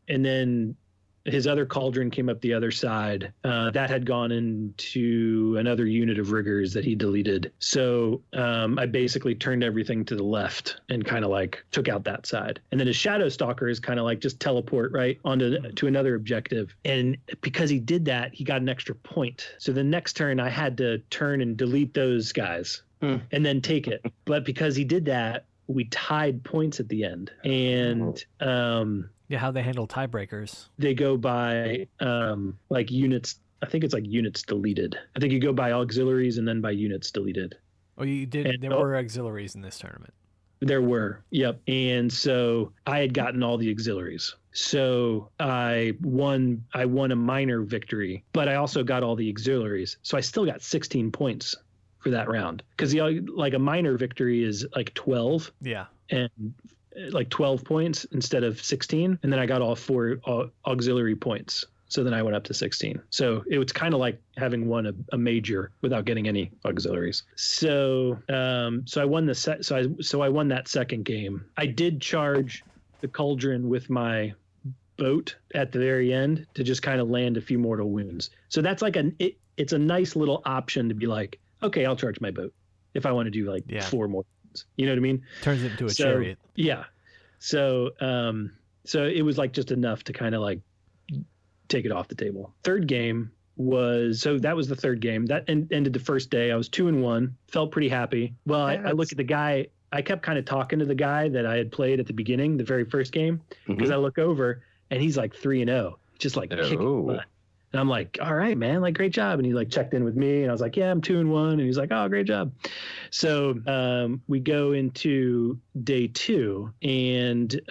Speaker 6: then his other cauldron came up the other side. That had gone into another unit of riggers that he deleted. So I basically turned everything to the left and kind of like took out that side. And then his Shadow Stalkers kind of like just teleport right to another objective. And because he did that, he got an extra point. So the next turn I had to turn and delete those guys and then take it. But because he did that, we tied points at the end. And
Speaker 4: yeah, how they handle tiebreakers.
Speaker 6: They go by like units. I think it's like units deleted. I think you go by auxiliaries and then by units deleted.
Speaker 4: Oh, you did. And there were auxiliaries in this tournament.
Speaker 6: There were. Yep. And so I had gotten all the auxiliaries. So I won a minor victory, but I also got all the auxiliaries. So I still got 16 points for that round. Because like a minor victory is like 12.
Speaker 4: Yeah.
Speaker 6: And like 12 points instead of 16. And then I got all 4 auxiliary points. So then I went up to 16. So it was kind of like having won a major without getting any auxiliaries. So I won I won that second game. I did charge the cauldron with my boat at the very end to just kind of land a few mortal wounds. So that's like it's a nice little option to be like, okay, I'll charge my boat if I want to do like 4 more. You know what I mean?
Speaker 4: Turns it into a chariot.
Speaker 6: Yeah. So it was like just enough to kind of like take it off the table. Third game that was the third game. That ended the first day. I was 2-1, felt pretty happy. Well, I look at the guy. I kept kind of talking to the guy that I had played at the beginning, the very first game, because I look over and he's like 3-0, just like kicking butt. And I'm like, all right, man, like, great job. And he like checked in with me and I was like, yeah, I'm 2-1. And he's like, oh, great job. So we go into day 2 and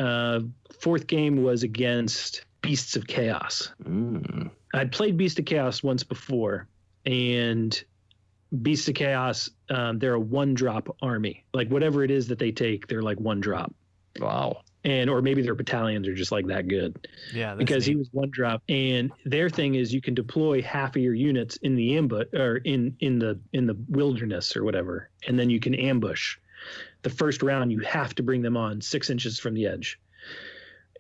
Speaker 6: fourth game was against Beasts of Chaos. I'd played Beasts of Chaos once before, and Beasts of Chaos, they're a 1-drop army. Like whatever it is that they take, they're like 1 drop.
Speaker 5: Wow.
Speaker 6: Or maybe their battalions are just like that good.
Speaker 4: Yeah,
Speaker 6: because he was 1 drop, and their thing is you can deploy half of your units in the ambush or in the wilderness or whatever, and then you can ambush. The first round, you have to bring them on 6 inches from the edge,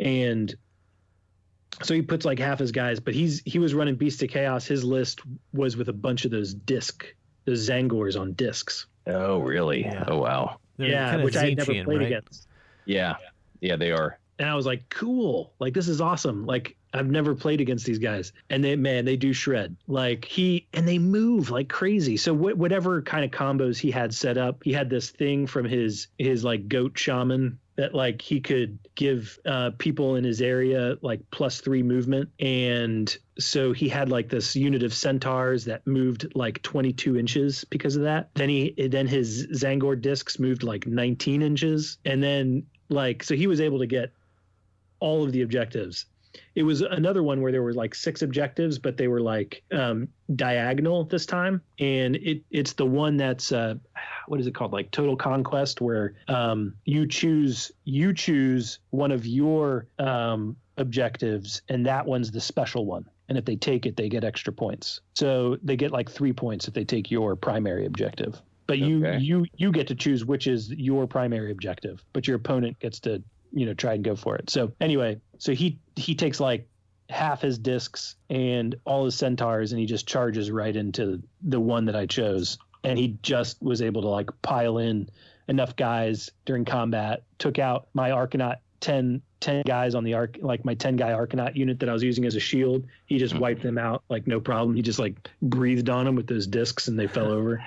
Speaker 6: and so he puts like half his guys. But he was running Beast of Chaos. His list was with a bunch of those Zangors on discs.
Speaker 5: Oh, really? Yeah. Oh, wow.
Speaker 4: They're
Speaker 6: which I had never played against.
Speaker 5: Yeah. Yeah, they are.
Speaker 6: And I was like, cool. Like, this is awesome. Like, I've never played against these guys. And they do shred. Like, and they move like crazy. So whatever kind of combos he had set up, he had this thing from his like goat shaman that like he could give people in his area like +3 movement. And so he had like this unit of centaurs that moved like 22 inches because of that. Then his Zangor discs moved like 19 inches. And then so he was able to get all of the objectives. It was another one where there were like 6 objectives, but they were like diagonal this time. And it's the one that's what is it called? Like Total Conquest, where you choose one of your objectives, and that one's the special one. And if they take it, they get extra points. So they get like 3 points if they take your primary objective. But you get to choose which is your primary objective, but your opponent gets to try and go for it. So anyway, he takes like half his discs and all his centaurs, and he just charges right into the one that I chose. And he just was able to like pile in enough guys during combat, took out my Arcanaut 10 guys on the my 10 guy Arcanaut unit that I was using as a shield. He just wiped them out like no problem. He just like breathed on them with those discs and they fell over.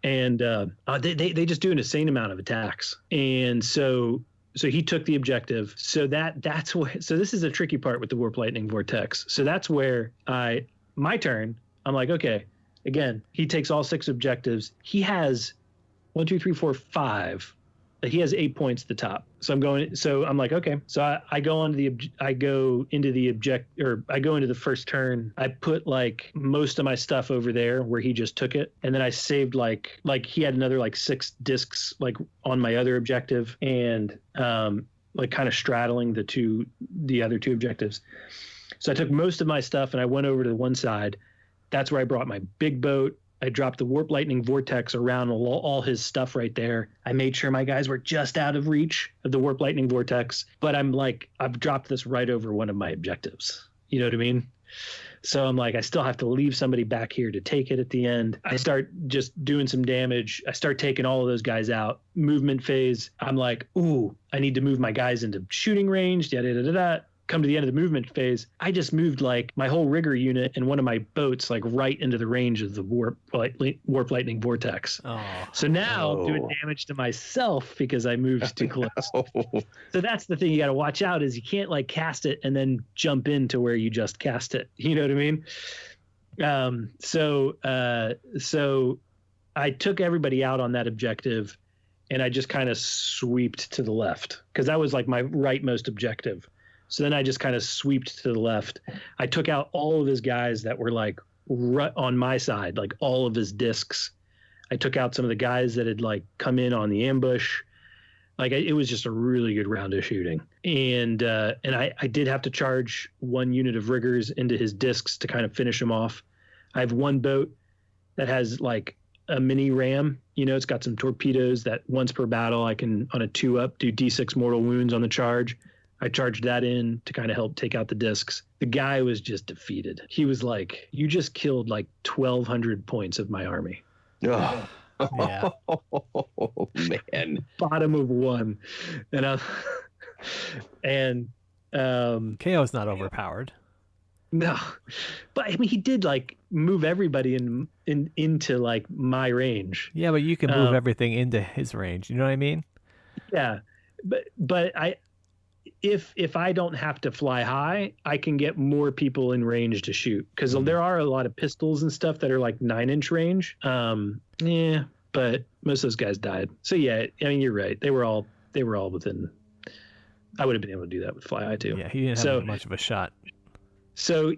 Speaker 6: And they just do an insane amount of attacks. And so he took the objective. So that's where. So this is a tricky part with the Warp Lightning Vortex. So that's where my turn. I'm like, okay. Again, he takes all 6 objectives. He has 1, 2, 3, 4, 5 he has 8 points at the top. So I'm like, okay. So I go into the first turn. I put like most of my stuff over there where he just took it. And then I saved like he had another like 6 discs like on my other objective, and like kind of straddling the other 2 objectives. So I took most of my stuff and I went over to the one side. That's where I brought my big boat. I dropped the warp lightning vortex around all his stuff right there. I made sure my guys were just out of reach of the warp lightning vortex, but I'm like, I've dropped this right over one of my objectives. You know what I mean? So I'm like, I still have to leave somebody back here to take it at the end. I start just doing some damage. I start taking all of those guys out. Movement phase. I'm like, ooh, I need to move my guys into shooting range. Come to the end of the movement phase, I just moved like my whole rigger unit and one of my boats like right into the range of the warp lightning vortex. So now doing damage to myself because I moved too close. So that's the thing you got to watch out, is you can't like cast it and then jump into where you just cast it. You know what I mean? So I took everybody out on that objective, and I just kind of sweeped to the left because that was like my rightmost objective. So then I just kind of sweeped to the left. I took out all of his guys that were like right on my side, like all of his discs. I took out some of the guys that had like come in on the ambush. Like it was just a really good round of shooting. And I did have to charge 1 unit of riggers into his discs to kind of finish him off. I have 1 boat that has like a mini ram. You know, it's got some torpedoes that once per battle I can, on a 2-up, do D6 mortal wounds on the charge. I charged that in to kind of help take out the discs. The guy was just defeated. He was like, you just killed like 1,200 points of my army.
Speaker 5: Oh,
Speaker 4: Yeah.
Speaker 5: man.
Speaker 6: Bottom of 1. And
Speaker 4: KO's not overpowered.
Speaker 6: no, but I mean, he did like move everybody into like my range.
Speaker 4: Yeah, but you can move everything into his range. You know what I mean?
Speaker 6: Yeah, but if I don't have to fly high, I can get more people in range to shoot, because there are a lot of pistols and stuff that are like 9-inch range. Yeah, but most of those guys died. So yeah, I mean, you're right. They were all within. I would have been able to do that with fly high too.
Speaker 4: Yeah, he didn't have much of a shot.
Speaker 6: So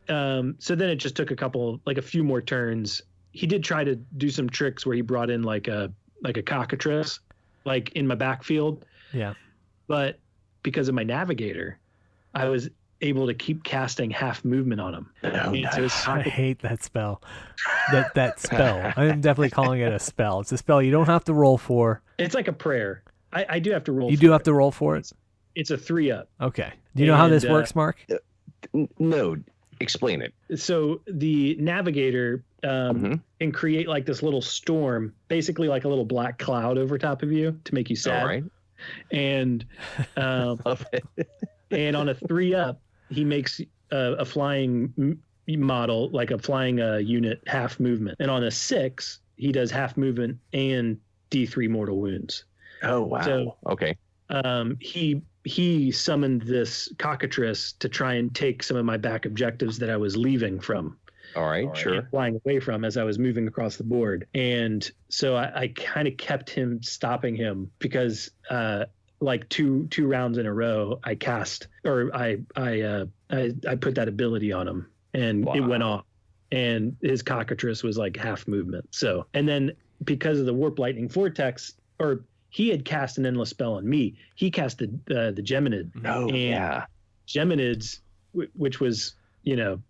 Speaker 6: then it just took a few more turns. He did try to do some tricks where he brought in like a cockatrice, like in my backfield.
Speaker 4: Yeah, but
Speaker 6: because of my navigator, I was able to keep casting half movement on him.
Speaker 4: I hate that spell. That spell. I'm definitely calling it a spell. It's a spell you don't have to roll for.
Speaker 6: It's like a prayer. I do have to roll.
Speaker 4: You do have to roll for it?
Speaker 6: It's a 3-up.
Speaker 4: Okay. Do you know how this works, Mark?
Speaker 5: No. Explain it.
Speaker 6: So the navigator can create like this little storm, basically like a little black cloud over top of you to make you sad.
Speaker 5: All right.
Speaker 6: And
Speaker 5: Love it.
Speaker 6: and on a 3-up, he makes a flying model, like a flying unit, half movement. And on a 6, he does half movement and D3 mortal wounds.
Speaker 5: Oh wow. So, okay.
Speaker 6: He summoned this cockatrice to try and take some of my back objectives that I was leaving from.
Speaker 5: All right, sure.
Speaker 6: Flying away from as I was moving across the board. And so I kind of kept him, stopping him, because like two rounds in a row, I cast, or I put that ability on him, and it went off. And his cockatrice was like half movement. So, and then because of the warp lightning vortex, or he had cast an endless spell on me. He cast the Geminid.
Speaker 5: Oh, yeah.
Speaker 6: Geminids, which was,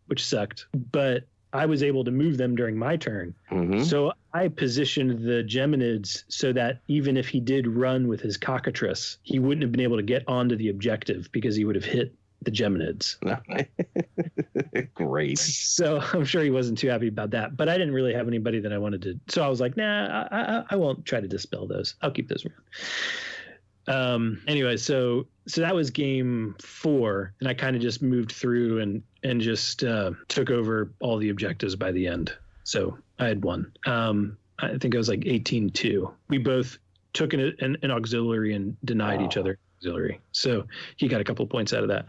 Speaker 6: which sucked. But I was able to move them during my turn. Mm-hmm. So I positioned the Geminids so that even if he did run with his cockatrice, he wouldn't have been able to get onto the objective because he would have hit the Geminids.
Speaker 5: Great.
Speaker 6: So I'm sure he wasn't too happy about that, but I didn't really have anybody that I wanted to. So I was like, nah, I won't try to dispel those. I'll keep those around. Anyway, so that was game 4, and I kind of just moved through and just took over all the objectives by the end. So I had won. I think I was like 18-2. We both took an auxiliary and denied each other auxiliary. So he got a couple of points out of that.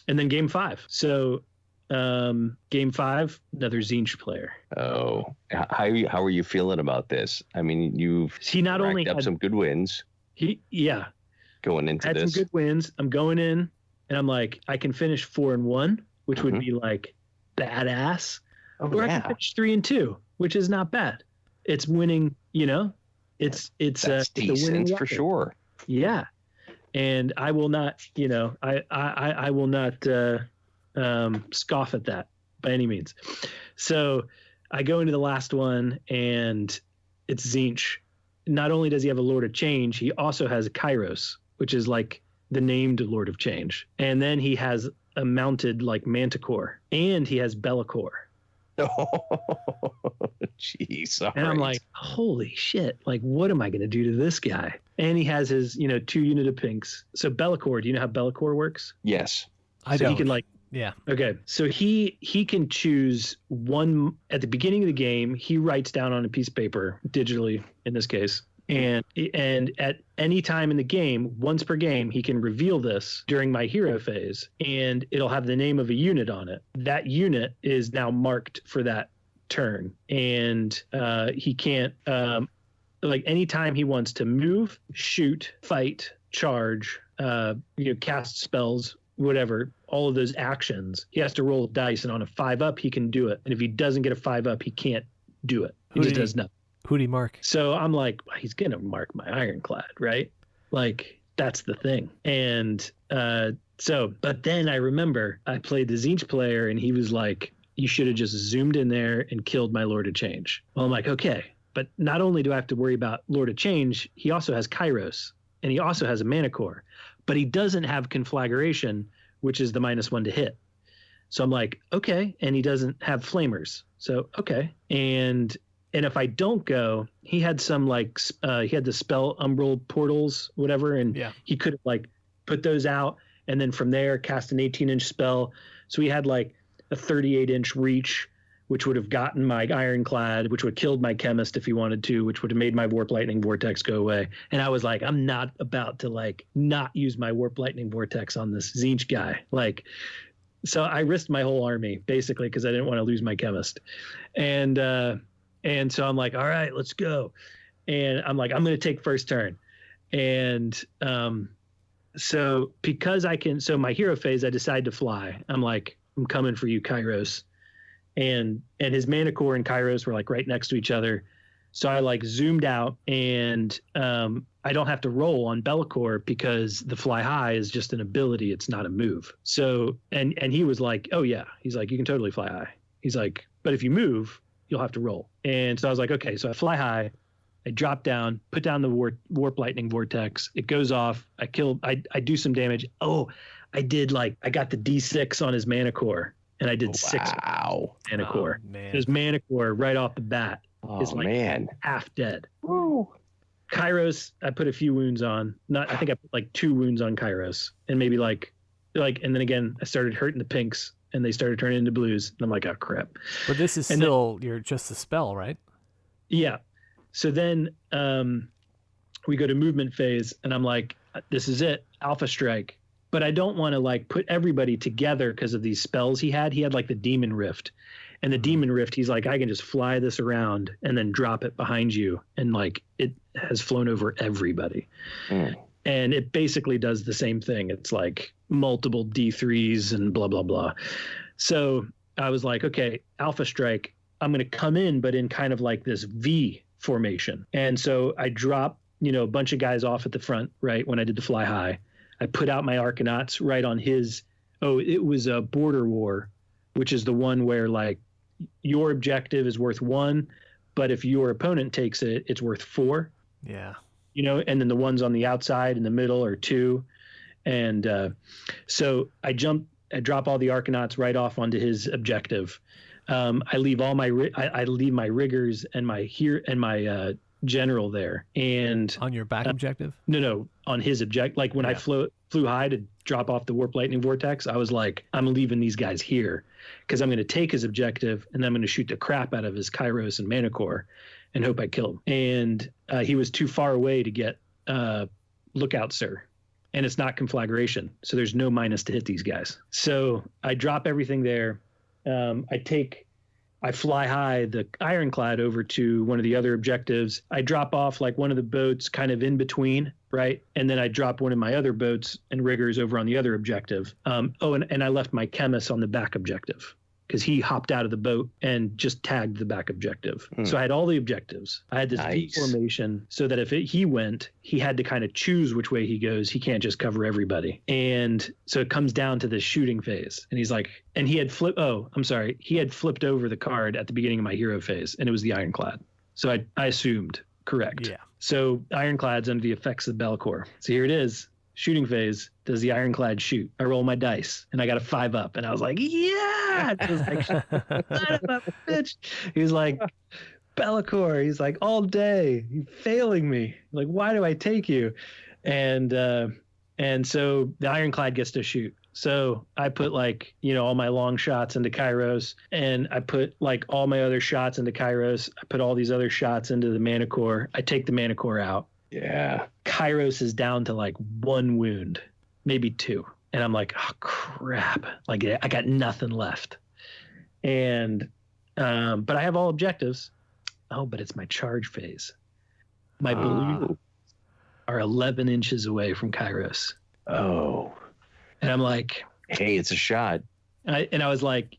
Speaker 6: And then game 5. So Game 5, another Tzeentch player.
Speaker 7: Oh, how are you feeling about this? I mean, you've
Speaker 6: not only
Speaker 7: up
Speaker 6: had
Speaker 7: some good wins. Going into
Speaker 6: had
Speaker 7: this.
Speaker 6: some good wins. I'm going in, and I'm like, I can finish 4-1, which would be like badass. Or I can finish 3-2, which is not bad. It's winning, it's
Speaker 7: That's
Speaker 6: a winning
Speaker 7: decent for
Speaker 6: record.
Speaker 7: sure.
Speaker 6: Yeah. And I will not, I will not scoff at that by any means. So I go into the last one, and it's Tzeentch. Not only does he have a Lord of Change, he also has a Kairos, which is like the named Lord of Change. And then he has a mounted like Manticore, and he has Be'lakor.
Speaker 7: Oh, jeez.
Speaker 6: And I'm like, holy shit. Like, what am I going to do to this guy? And he has his, 2 unit of pinks. So Be'lakor, do you know how Be'lakor works?
Speaker 7: yes.
Speaker 4: I
Speaker 6: So
Speaker 4: don't.
Speaker 6: he can
Speaker 4: Yeah.
Speaker 6: Okay. So he can choose one at the beginning of the game. He writes down on a piece of paper, digitally in this case. And at any time in the game, once per game, he can reveal this during my hero phase, and it'll have the name of a unit on it. That unit is now marked for that turn, and he can't anytime he wants to move, shoot, fight, charge, cast spells, whatever, all of those actions, he has to roll dice, and on a 5-up, he can do it. And if he doesn't get a 5-up, he can't do it. He just does nothing.
Speaker 4: Who'd he mark?
Speaker 6: So I'm like, he's going to mark my ironclad, right? Like, that's the thing. And but then I remember I played the Tzeentch player, and he was like, you should have just zoomed in there and killed my Lord of Change. Well, I'm like, okay. But not only do I have to worry about Lord of Change, he also has Kairos, and he also has a Manticore. But he doesn't have Conflagration, which is the -1 to hit. So I'm like, okay. And he doesn't have Flamers. So, okay. And if I don't go, he had some he had the spell Umbral Portals, whatever. And he could have put those out, and then from there cast an 18-inch spell. So he had like a 38-inch reach, which would have gotten my Ironclad, which would have killed my Chemist if he wanted to, which would have made my Warp Lightning Vortex go away. And I was like, I'm not about to not use my Warp Lightning Vortex on this Tzeentch guy. So I risked my whole army basically because I didn't want to lose my Chemist. And so I'm like, all right, let's go. And I'm like, I'm going to take first turn. And so because so my hero phase, I decide to fly. I'm like, I'm coming for you, Kairos. And his Manticore and Kairos were right next to each other. So I zoomed out, and I don't have to roll on Be'lakor because the fly high is just an ability. It's not a move. So, and he was like, oh yeah, he's like, you can totally fly high. He's like, but if you move, you'll have to roll. And so I was like, okay, so I fly high, I drop down, put down the warp lightning vortex. It goes off. I do some damage. Oh, I got the D6 on his Manticore, and I did 6 Manticore.
Speaker 4: Oh, man.
Speaker 6: His Manticore right off the bat is half dead.
Speaker 7: Ooh.
Speaker 6: Kairos, I put a few wounds on. I think I put 2 wounds on Kairos, and maybe and then again I started hurting the pinks, and they started turning into blues. And I'm like, oh crap.
Speaker 4: But this is you're just a spell, right?
Speaker 6: Yeah. So then we go to movement phase, and I'm like, this is it, Alpha Strike. But I don't want to put everybody together because of these spells he had. He had the Demon Rift. And the Demon Rift, he's like, I can just fly this around and then drop it behind you. And it has flown over everybody. Mm. And it basically does the same thing. It's multiple D3s and blah, blah, blah. So I was like, okay, Alpha Strike, I'm going to come in, but in kind of this V formation. And so I drop, a bunch of guys off at the front, right, when I did the fly high. I put out my Arcanauts right on his, it was a Border War, which is the one where your objective is worth 1, but if your opponent takes it, it's worth 4.
Speaker 4: Yeah.
Speaker 6: And then the ones on the outside in the middle are 2. And so I drop all the Arcanauts right off onto his objective. I leave all my my riggers and my general there. And
Speaker 4: on your back objective?
Speaker 6: No, on his objective. When I flew high to drop off the Warp Lightning Vortex, I was like, I'm leaving these guys here because I'm going to take his objective, and then I'm going to shoot the crap out of his Kairos and Manticore and hope I kill him. And he was too far away to get Lookout Sir. And it's not Conflagration, so there's no minus to hit these guys. So I drop everything there. I fly high the ironclad over to one of the other objectives. I drop off like one of the boats kind of in between, right? And then I drop one of my other boats and riggers over on the other objective. And I left my chemist on the back objective because he hopped out of the boat and just tagged the back objective. So I had all the objectives. I had this V formation so that if he went, he had to kind of choose which way he goes. He can't just cover everybody. And so it comes down to this shooting phase. And he's like, and he had he had flipped over the card at the beginning of my hero phase, and it was the ironclad. So I assumed correct.
Speaker 4: Yeah.
Speaker 6: So ironclad's under the effects of Bellicor. So here it is. Shooting phase. Does the ironclad shoot? I roll my dice and I got a 5 up, and I was like, yeah. It was like, son of a bitch. He was like, Bellicor. He's like, all day. You're failing me. Like, why do I take you? And so the ironclad gets to shoot. So I put like, all my long shots into Kairos, and I put like all my other shots into Kairos. I put all these other shots into the Manticore. I take the Manticore out.
Speaker 7: Yeah.
Speaker 6: Kairos is down to like 1 wound, maybe 2. And I'm like, oh crap. Like I got nothing left. And, but I have all objectives. Oh, but it's my charge phase. My balloons are 11 inches away from Kairos.
Speaker 7: Oh.
Speaker 6: And I'm like,
Speaker 7: hey, it's a shot.
Speaker 6: I was like,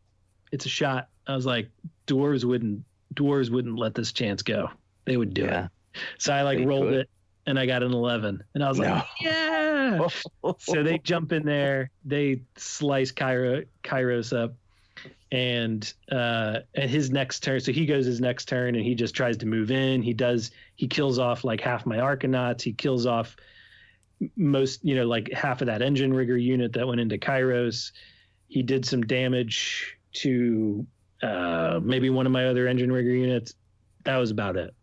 Speaker 6: it's a shot. I was like, dwarves wouldn't let this chance go. They would do it. So I like rolled it, and I got an 11, and I was like, yeah. So they jump in there, they slice Kairos up, and his next turn. So he goes his next turn, and he just tries to move in. He kills off like half my Arcanauts. He kills off most, like half of that engine rigger unit that went into Kairos. He did some damage to maybe one of my other engine rigger units. That was about it.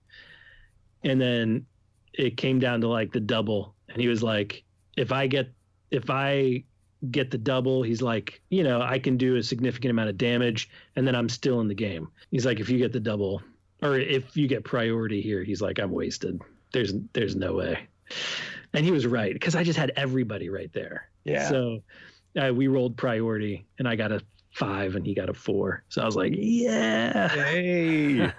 Speaker 6: And then it came down to like the double, and he was like, if I get the double, he's like, I can do a significant amount of damage, and then I'm still in the game. He's like, if you get the double, or if you get priority here, he's like, I'm wasted. There's no way. And he was right, because I just had everybody right there.
Speaker 7: Yeah.
Speaker 6: So we rolled priority, and I got a 5 and he got a 4. So I was like, yeah.
Speaker 7: Hey.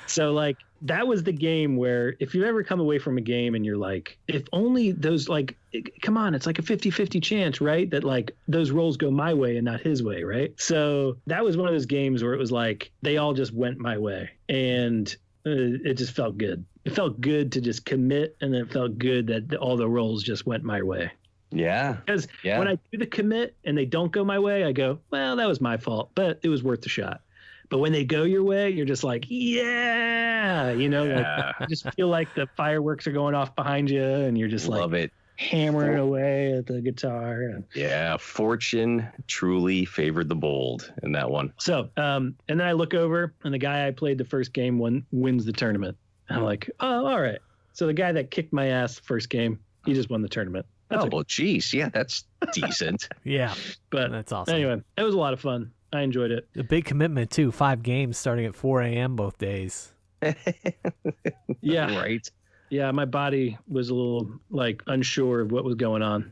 Speaker 6: So like that was the game where if you ever come away from a game and you're like, if only those, like, come on, it's like a 50-50 chance, right? That like those rolls go my way and not his way, right? So that was one of those games where it was like they all just went my way, and it just felt good. It felt good to just commit, and then it felt good that all the rolls just went my way.
Speaker 7: Yeah.
Speaker 6: Because when I do the commit and they don't go my way, I go, well, that was my fault, but it was worth the shot. But when they go your way, you're just like, yeah, like you just feel like the fireworks are going off behind you, and you're just
Speaker 7: Love
Speaker 6: like
Speaker 7: it.
Speaker 6: hammering away at the guitar.
Speaker 7: Yeah, fortune truly favored the bold in that one.
Speaker 6: So, and then I look over, and the guy I played the first game wins the tournament. And I'm like, oh, all right. So the guy that kicked my ass the first game, he just won the tournament. That's
Speaker 7: well, geez. Yeah, that's decent.
Speaker 4: Yeah.
Speaker 6: But
Speaker 4: that's awesome.
Speaker 6: Anyway, it was a lot of fun. I enjoyed it.
Speaker 4: A big commitment, too. 5 games starting at 4 a.m. both days.
Speaker 6: Yeah.
Speaker 7: Right.
Speaker 6: Yeah, my body was a little like unsure of what was going on.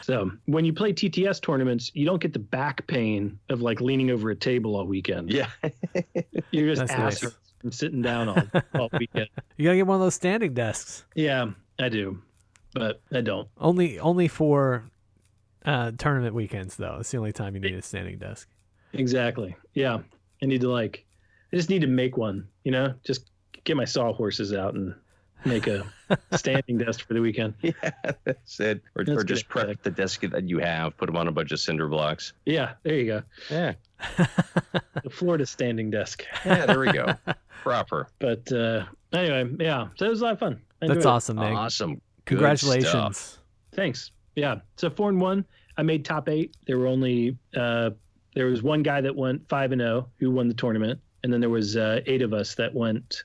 Speaker 6: So when you play TTS tournaments, you don't get the back pain of like leaning over a table all weekend.
Speaker 7: Yeah.
Speaker 6: You're just
Speaker 4: That's
Speaker 6: ass from sitting down all weekend.
Speaker 4: You got to get one of those standing desks.
Speaker 6: Yeah, I do, but I don't.
Speaker 4: Only for tournament weekends, though. It's the only time you need a standing desk.
Speaker 6: Exactly. Yeah. I just need to make one, just get my sawhorses out and make a standing desk for the weekend.
Speaker 7: Yeah, that's it. Or just prep the desk that you have, put them on a bunch of cinder blocks.
Speaker 6: Yeah, there you go.
Speaker 7: Yeah.
Speaker 6: The Florida standing desk.
Speaker 7: Yeah, there we go. Proper.
Speaker 6: But anyway, yeah. So it was a lot of fun.
Speaker 4: That's awesome, Nate.
Speaker 7: Awesome. Good
Speaker 4: Congratulations.
Speaker 7: stuff.
Speaker 6: Thanks. Yeah. So 4-1. I made top 8. There were only there was one guy that went 5-0 who won the tournament, and then there was 8 of us that went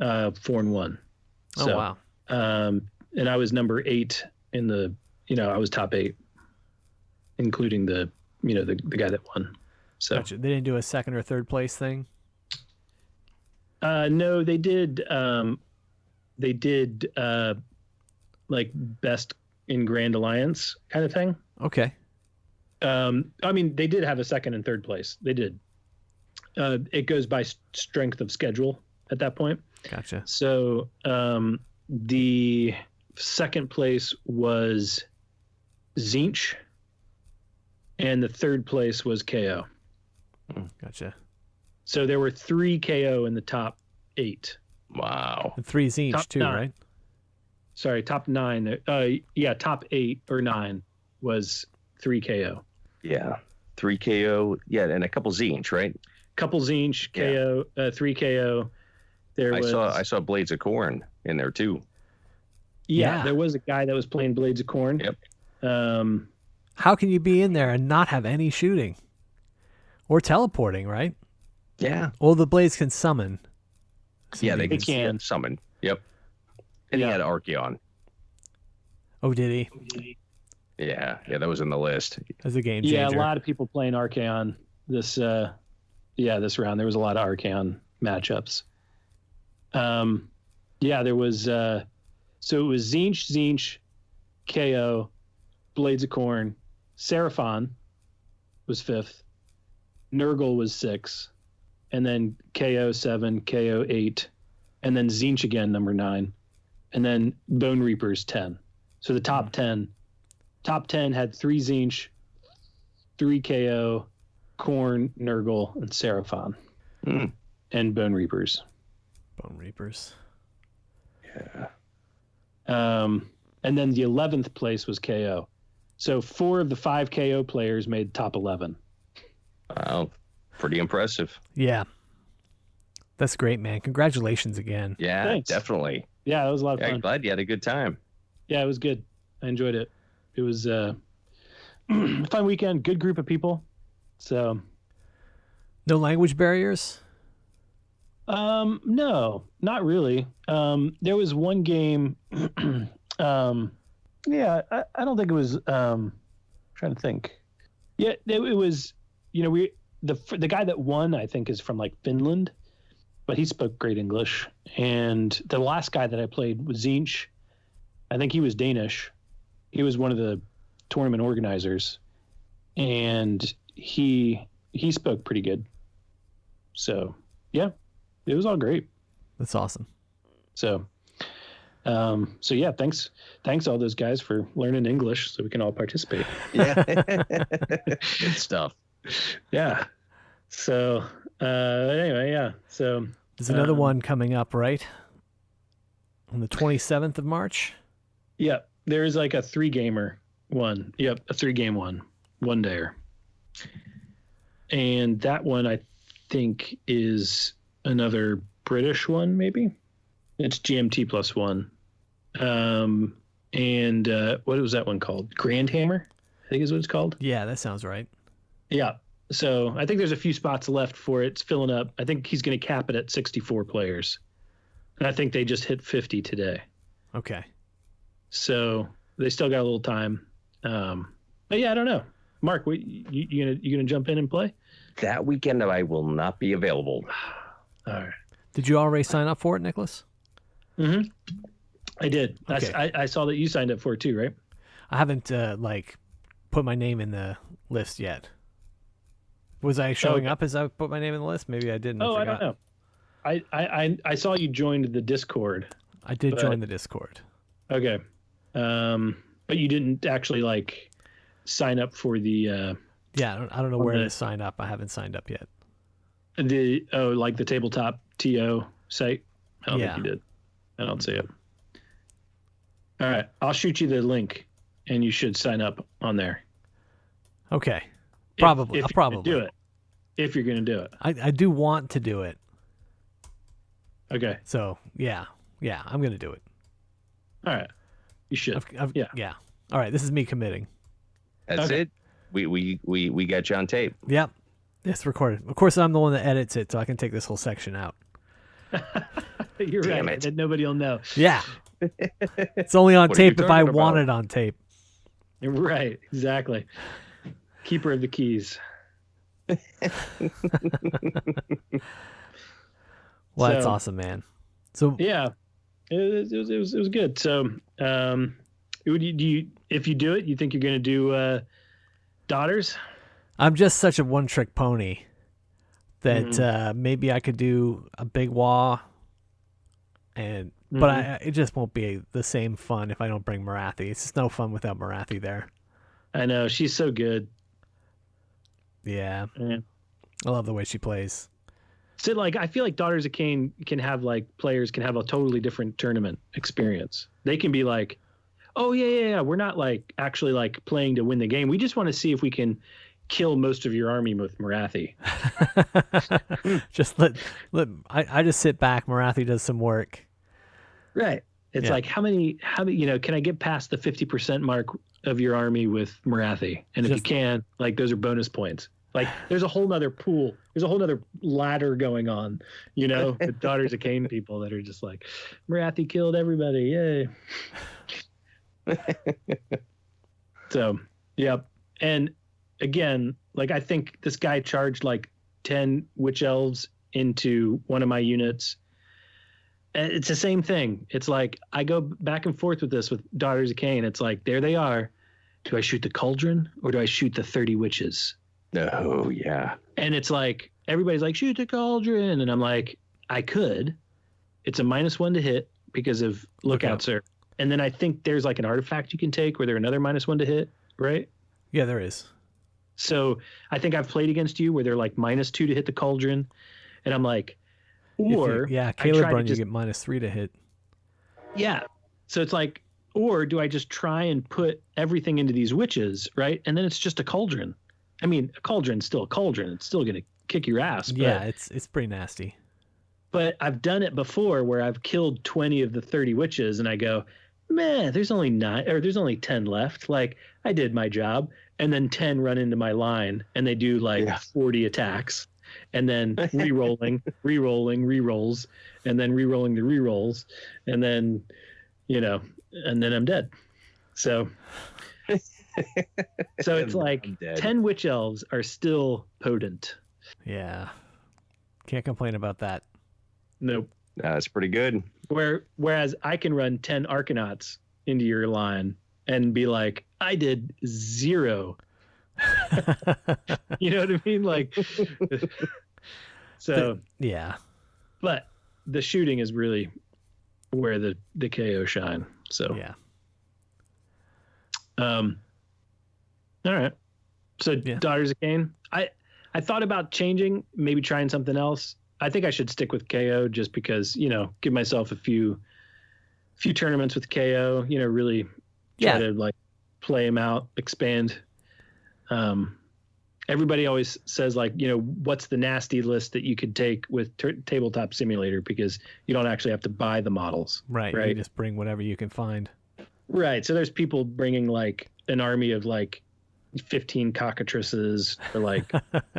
Speaker 6: 4-1. So,
Speaker 4: oh wow.
Speaker 6: And I was number 8 in the, I was top 8, including the guy that won. So
Speaker 4: Gotcha. They didn't do a second or third place thing.
Speaker 6: No, they did. They did like best in Grand Alliance kind of thing.
Speaker 4: Okay.
Speaker 6: I mean, they did have a second and third place. They did. It goes by strength of schedule at that point.
Speaker 4: Gotcha.
Speaker 6: So the second place was Zinch, and the third place was KO.
Speaker 4: Gotcha.
Speaker 6: So there were 3 KO in the top 8.
Speaker 7: Wow.
Speaker 4: And 3 each
Speaker 6: Top
Speaker 4: too,
Speaker 6: 9.
Speaker 4: right?
Speaker 6: Sorry, top 9. Top 8 or 9 was 3 KO.
Speaker 7: Yeah. 3 KO. Yeah, and a couple Zinch, right?
Speaker 6: Couple Zinch, KO, 3 KO.
Speaker 7: I saw Blades of Corn in there too.
Speaker 6: Yeah,
Speaker 4: Yeah.
Speaker 6: there was a guy that was playing Blades of Corn.
Speaker 7: Yep.
Speaker 4: How can you be in there and not have any shooting or teleporting, right?
Speaker 7: Yeah.
Speaker 4: Well, the blades can summon.
Speaker 7: Yeah, they
Speaker 6: They can.
Speaker 7: summon. Yep. And
Speaker 6: Yeah.
Speaker 7: he had Archeon.
Speaker 4: Oh, did he?
Speaker 7: Yeah, that was in the list.
Speaker 4: As a game changer.
Speaker 6: Yeah, a lot of people playing Archeon this round. There was a lot of Archeon matchups. There was so it was Zinch, KO, Blades of Corn, Seraphon was 5th, Nurgle was 6th, and then KO 7, KO 8, and then Zinch again, number 9, and then Bone Reapers 10. So the top 10 had 3 Zinch, 3 KO, Corn, Nurgle, and Seraphon, and Bone Reapers.
Speaker 4: Bone Reapers.
Speaker 7: Yeah.
Speaker 6: And then the 11th place was KO. So 4 of the 5 KO players made top 11.
Speaker 7: Wow. Pretty impressive.
Speaker 4: Yeah. That's great, man. Congratulations again.
Speaker 7: Yeah,
Speaker 6: Thanks.
Speaker 7: definitely.
Speaker 6: Yeah, it was a lot of
Speaker 7: Yeah,
Speaker 6: fun.
Speaker 7: glad you had a good time.
Speaker 6: Yeah, it was good. I enjoyed it. It was a fun weekend, good group of people. So,
Speaker 4: No language barriers?
Speaker 6: no, not really. There was one game. I don't think it was. Trying to think. Yeah, it was. The guy that won, I think, is from like Finland, but he spoke great English. And the last guy that I played was Zinch. I think he was Danish. He was one of the tournament organizers, and he spoke pretty good. So yeah, it was all great.
Speaker 4: That's awesome.
Speaker 6: So yeah, thanks all those guys for learning English so we can all participate.
Speaker 7: Yeah. Good stuff.
Speaker 6: Yeah. So anyway, yeah. So
Speaker 4: There's another one coming up, right? On the 27th of March?
Speaker 6: yeah, there's like a 3-gamer one. Yep, a 3-game one dayer. And that one I think is another British one, maybe. It's GMT +1. And what was that one called? Grand Hammer, I think is what it's called.
Speaker 4: Yeah, that sounds right.
Speaker 6: Yeah. So I think there's a few spots left for it. It's filling up. I think he's going to cap it at 64 players. And I think they just hit 50 today.
Speaker 4: Okay.
Speaker 6: So they still got a little time. But yeah, I don't know. Mark, you gonna jump in and play?
Speaker 7: That weekend I will not be available.
Speaker 6: All right.
Speaker 4: Did you already sign up for it, Nicholas?
Speaker 6: Mm-hmm. I did.
Speaker 4: Okay.
Speaker 6: I saw that you signed up for it too, right?
Speaker 4: I haven't put my name in the list yet. Was I showing up as I put my name in the list? Maybe I didn't.
Speaker 6: I don't know. I saw you joined the Discord.
Speaker 4: I did join the Discord.
Speaker 6: Okay. But you didn't actually sign up for the
Speaker 4: Yeah, I don't know where to sign up. I haven't signed up yet.
Speaker 6: the Tabletop TO site. I don't think you did. I don't see it. All right, I'll shoot you the link, and you should sign up on there.
Speaker 4: Okay. Probably.
Speaker 6: If
Speaker 4: I'll probably
Speaker 6: do it. If you're going to do it.
Speaker 4: I do want to do it.
Speaker 6: Okay.
Speaker 4: So, yeah, I'm going to do it.
Speaker 6: All right. You should.
Speaker 4: Yeah. All right, this is me committing.
Speaker 7: That's
Speaker 6: Okay.
Speaker 7: it. We got you on tape.
Speaker 4: Yep. It's recorded. Of course, I'm the one that edits it, so I can take this whole section out.
Speaker 6: You're
Speaker 7: Damn
Speaker 6: right.
Speaker 7: it.
Speaker 6: That nobody will know.
Speaker 4: Yeah. It's only on
Speaker 7: What are you
Speaker 4: tape if I
Speaker 7: talking
Speaker 4: want
Speaker 7: about?
Speaker 4: it on tape.
Speaker 6: Right. Exactly. Keeper of the keys.
Speaker 4: Well, that's
Speaker 6: So-
Speaker 4: awesome, man. So,
Speaker 6: Yeah. It was good. So, if you do it, you think you're going to do Daughters?
Speaker 4: I'm just such a one-trick pony that maybe I could do a big wah, but it just won't be the same fun if I don't bring Marathi. It's just no fun without Marathi there.
Speaker 6: I know, she's so good.
Speaker 4: Yeah. I love the way she plays.
Speaker 6: So, like, I feel like Daughters of Khaine can have, like, players can have a totally different tournament experience. They can be like, oh, yeah, we're not, like, actually, like, playing to win the game. We just want to see if we can kill most of your army with Marathi.
Speaker 4: Just I just sit back. Marathi does some work.
Speaker 6: Right. It's like, how many, can I get past the 50% mark of your army with Marathi? And if you can, like, those are bonus points. Like, there's a whole nother pool. There's a whole nother ladder going on, with Daughters of Khaine people that are just like, Marathi killed everybody. Yay. So, yep. And again, like, I think this guy charged like 10 witch elves into one of my units. And it's the same thing. It's like, I go back and forth with this with Daughters of Khaine. It's like, there they are. Do I shoot the cauldron or do I shoot the 30 witches?
Speaker 7: Oh, yeah.
Speaker 6: And it's like, everybody's like, shoot the cauldron. And I'm like, I could. It's a -1 to hit because of lookout, sir. And then I think there's like an artifact you can take where there's another -1 to hit, right?
Speaker 4: Yeah, there is.
Speaker 6: So I think I've played against you where they're like -2 to hit the cauldron. And I'm like, or.
Speaker 4: Caleb run, you get -3 to hit.
Speaker 6: Yeah. So it's like, or do I just try and put everything into these witches, right? And then it's just a cauldron. I mean, a cauldron's still a cauldron. It's still going to kick your ass. But,
Speaker 4: yeah, it's pretty nasty.
Speaker 6: But I've done it before where I've killed 20 of the 30 witches and I go, man, there's only 10 left. Like, I did my job. And then 10 run into my line and they do like 40 attacks. And then re-rolling, re-rolls, and then re-rolling the re-rolls. And then, and then I'm dead. So it's like 10 witch elves are still potent.
Speaker 4: Yeah. Can't complain about that.
Speaker 6: Nope.
Speaker 7: That's pretty good.
Speaker 6: Whereas I can run 10 Arcanauts into your line and be like, I did 0. You know what I mean? Like, so.
Speaker 4: Yeah.
Speaker 6: But the shooting is really where the KO shine. So.
Speaker 4: Yeah.
Speaker 6: All right. So Daughters of Khaine. I thought about changing, maybe trying something else. I think I should stick with KO just because, give myself a few tournaments with KO, really try to like play him out, expand. Everybody always says like, what's the nasty list that you could take with Tabletop Simulator because you don't actually have to buy the models.
Speaker 4: Right. You just bring whatever you can find.
Speaker 6: Right. So there's people bringing like an army of like 15 cockatrices or like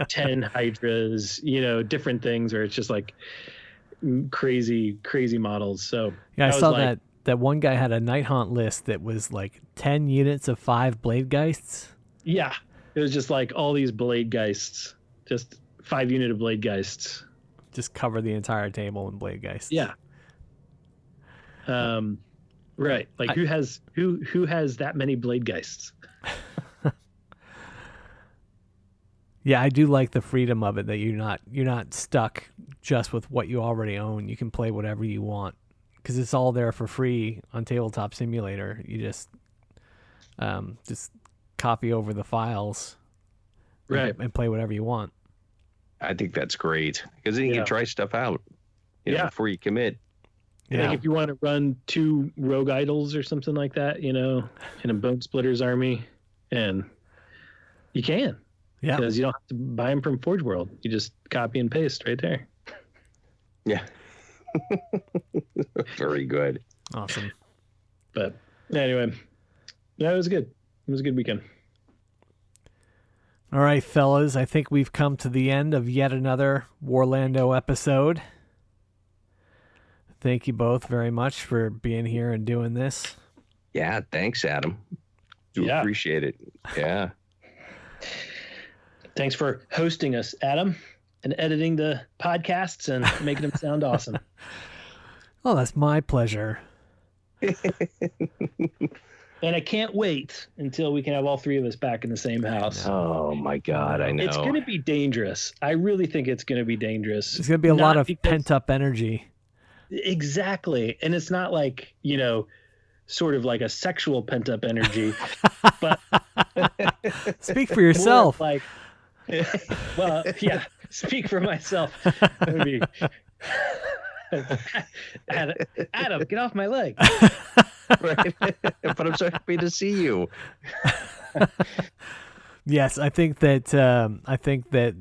Speaker 6: 10 hydras, different things where it's just like crazy models. So
Speaker 4: yeah, I saw like, that one guy had a Night Haunt list that was like 10 units of 5 Blade Geists. Yeah.
Speaker 6: It was just like all these Blade Geists, just 5 unit of Blade Geists.
Speaker 4: Just cover the entire table in Blade Geists.
Speaker 6: Yeah. Right. Like who has that many Blade Geists?
Speaker 4: Yeah, I do like the freedom of it that you're not stuck just with what you already own. You can play whatever you want because it's all there for free on Tabletop Simulator. You just copy over the files,
Speaker 6: right,
Speaker 4: and play whatever you want.
Speaker 7: I think that's great because then you can try stuff out, before you commit.
Speaker 6: Yeah. Like if you want to run 2 rogue idols or something like that, in a Bone Splitter's army, and you can. Yeah. Because you don't have to buy them from Forge World. You just copy and paste right there.
Speaker 7: Yeah. Very good.
Speaker 4: Awesome.
Speaker 6: But anyway, that was good. It was a good weekend.
Speaker 4: All right, fellas. I think we've come to the end of yet another WARlando episode. Thank you both very much for being here and doing this.
Speaker 7: Yeah, thanks, Adam. Do appreciate it. Yeah.
Speaker 6: Thanks for hosting us, Adam, and editing the podcasts and making them sound awesome.
Speaker 4: Oh, that's my pleasure.
Speaker 6: And I can't wait until we can have all three of us back in the same house.
Speaker 7: Oh my God, I know.
Speaker 6: It's going to be dangerous. I really think it's going to be dangerous.
Speaker 4: There's going to be a lot of pent-up energy.
Speaker 6: Exactly. And it's not like, sort of like a sexual pent-up energy. But
Speaker 4: speak for yourself.
Speaker 6: Well, yeah, speak for myself. Maybe. Adam, get off my leg.
Speaker 7: Right. But I'm so happy to see you.
Speaker 4: Yes, I think that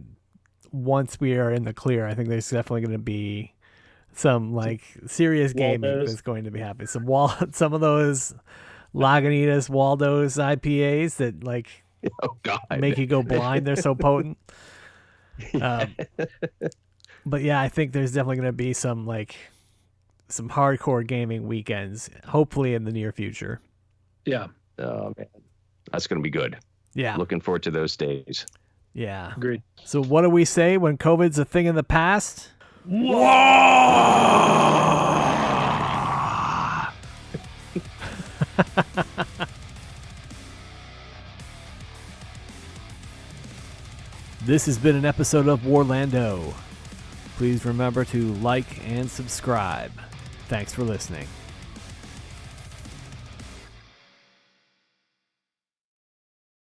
Speaker 4: once we are in the clear, I think there's definitely going to be some like serious gaming that's going to be happening. Some of those Lagunitas, Waldo's IPAs that like make you go blind. They're so potent. But yeah, I think there's definitely going to be some hardcore gaming weekends, hopefully in the near future.
Speaker 6: Yeah.
Speaker 7: Oh man, that's going to be good.
Speaker 4: Yeah.
Speaker 7: Looking forward to those days.
Speaker 4: Yeah.
Speaker 6: Agreed.
Speaker 4: So what do we say when COVID's a thing in the past? This has been an episode of WARlando. Please remember to like and subscribe. Thanks for listening.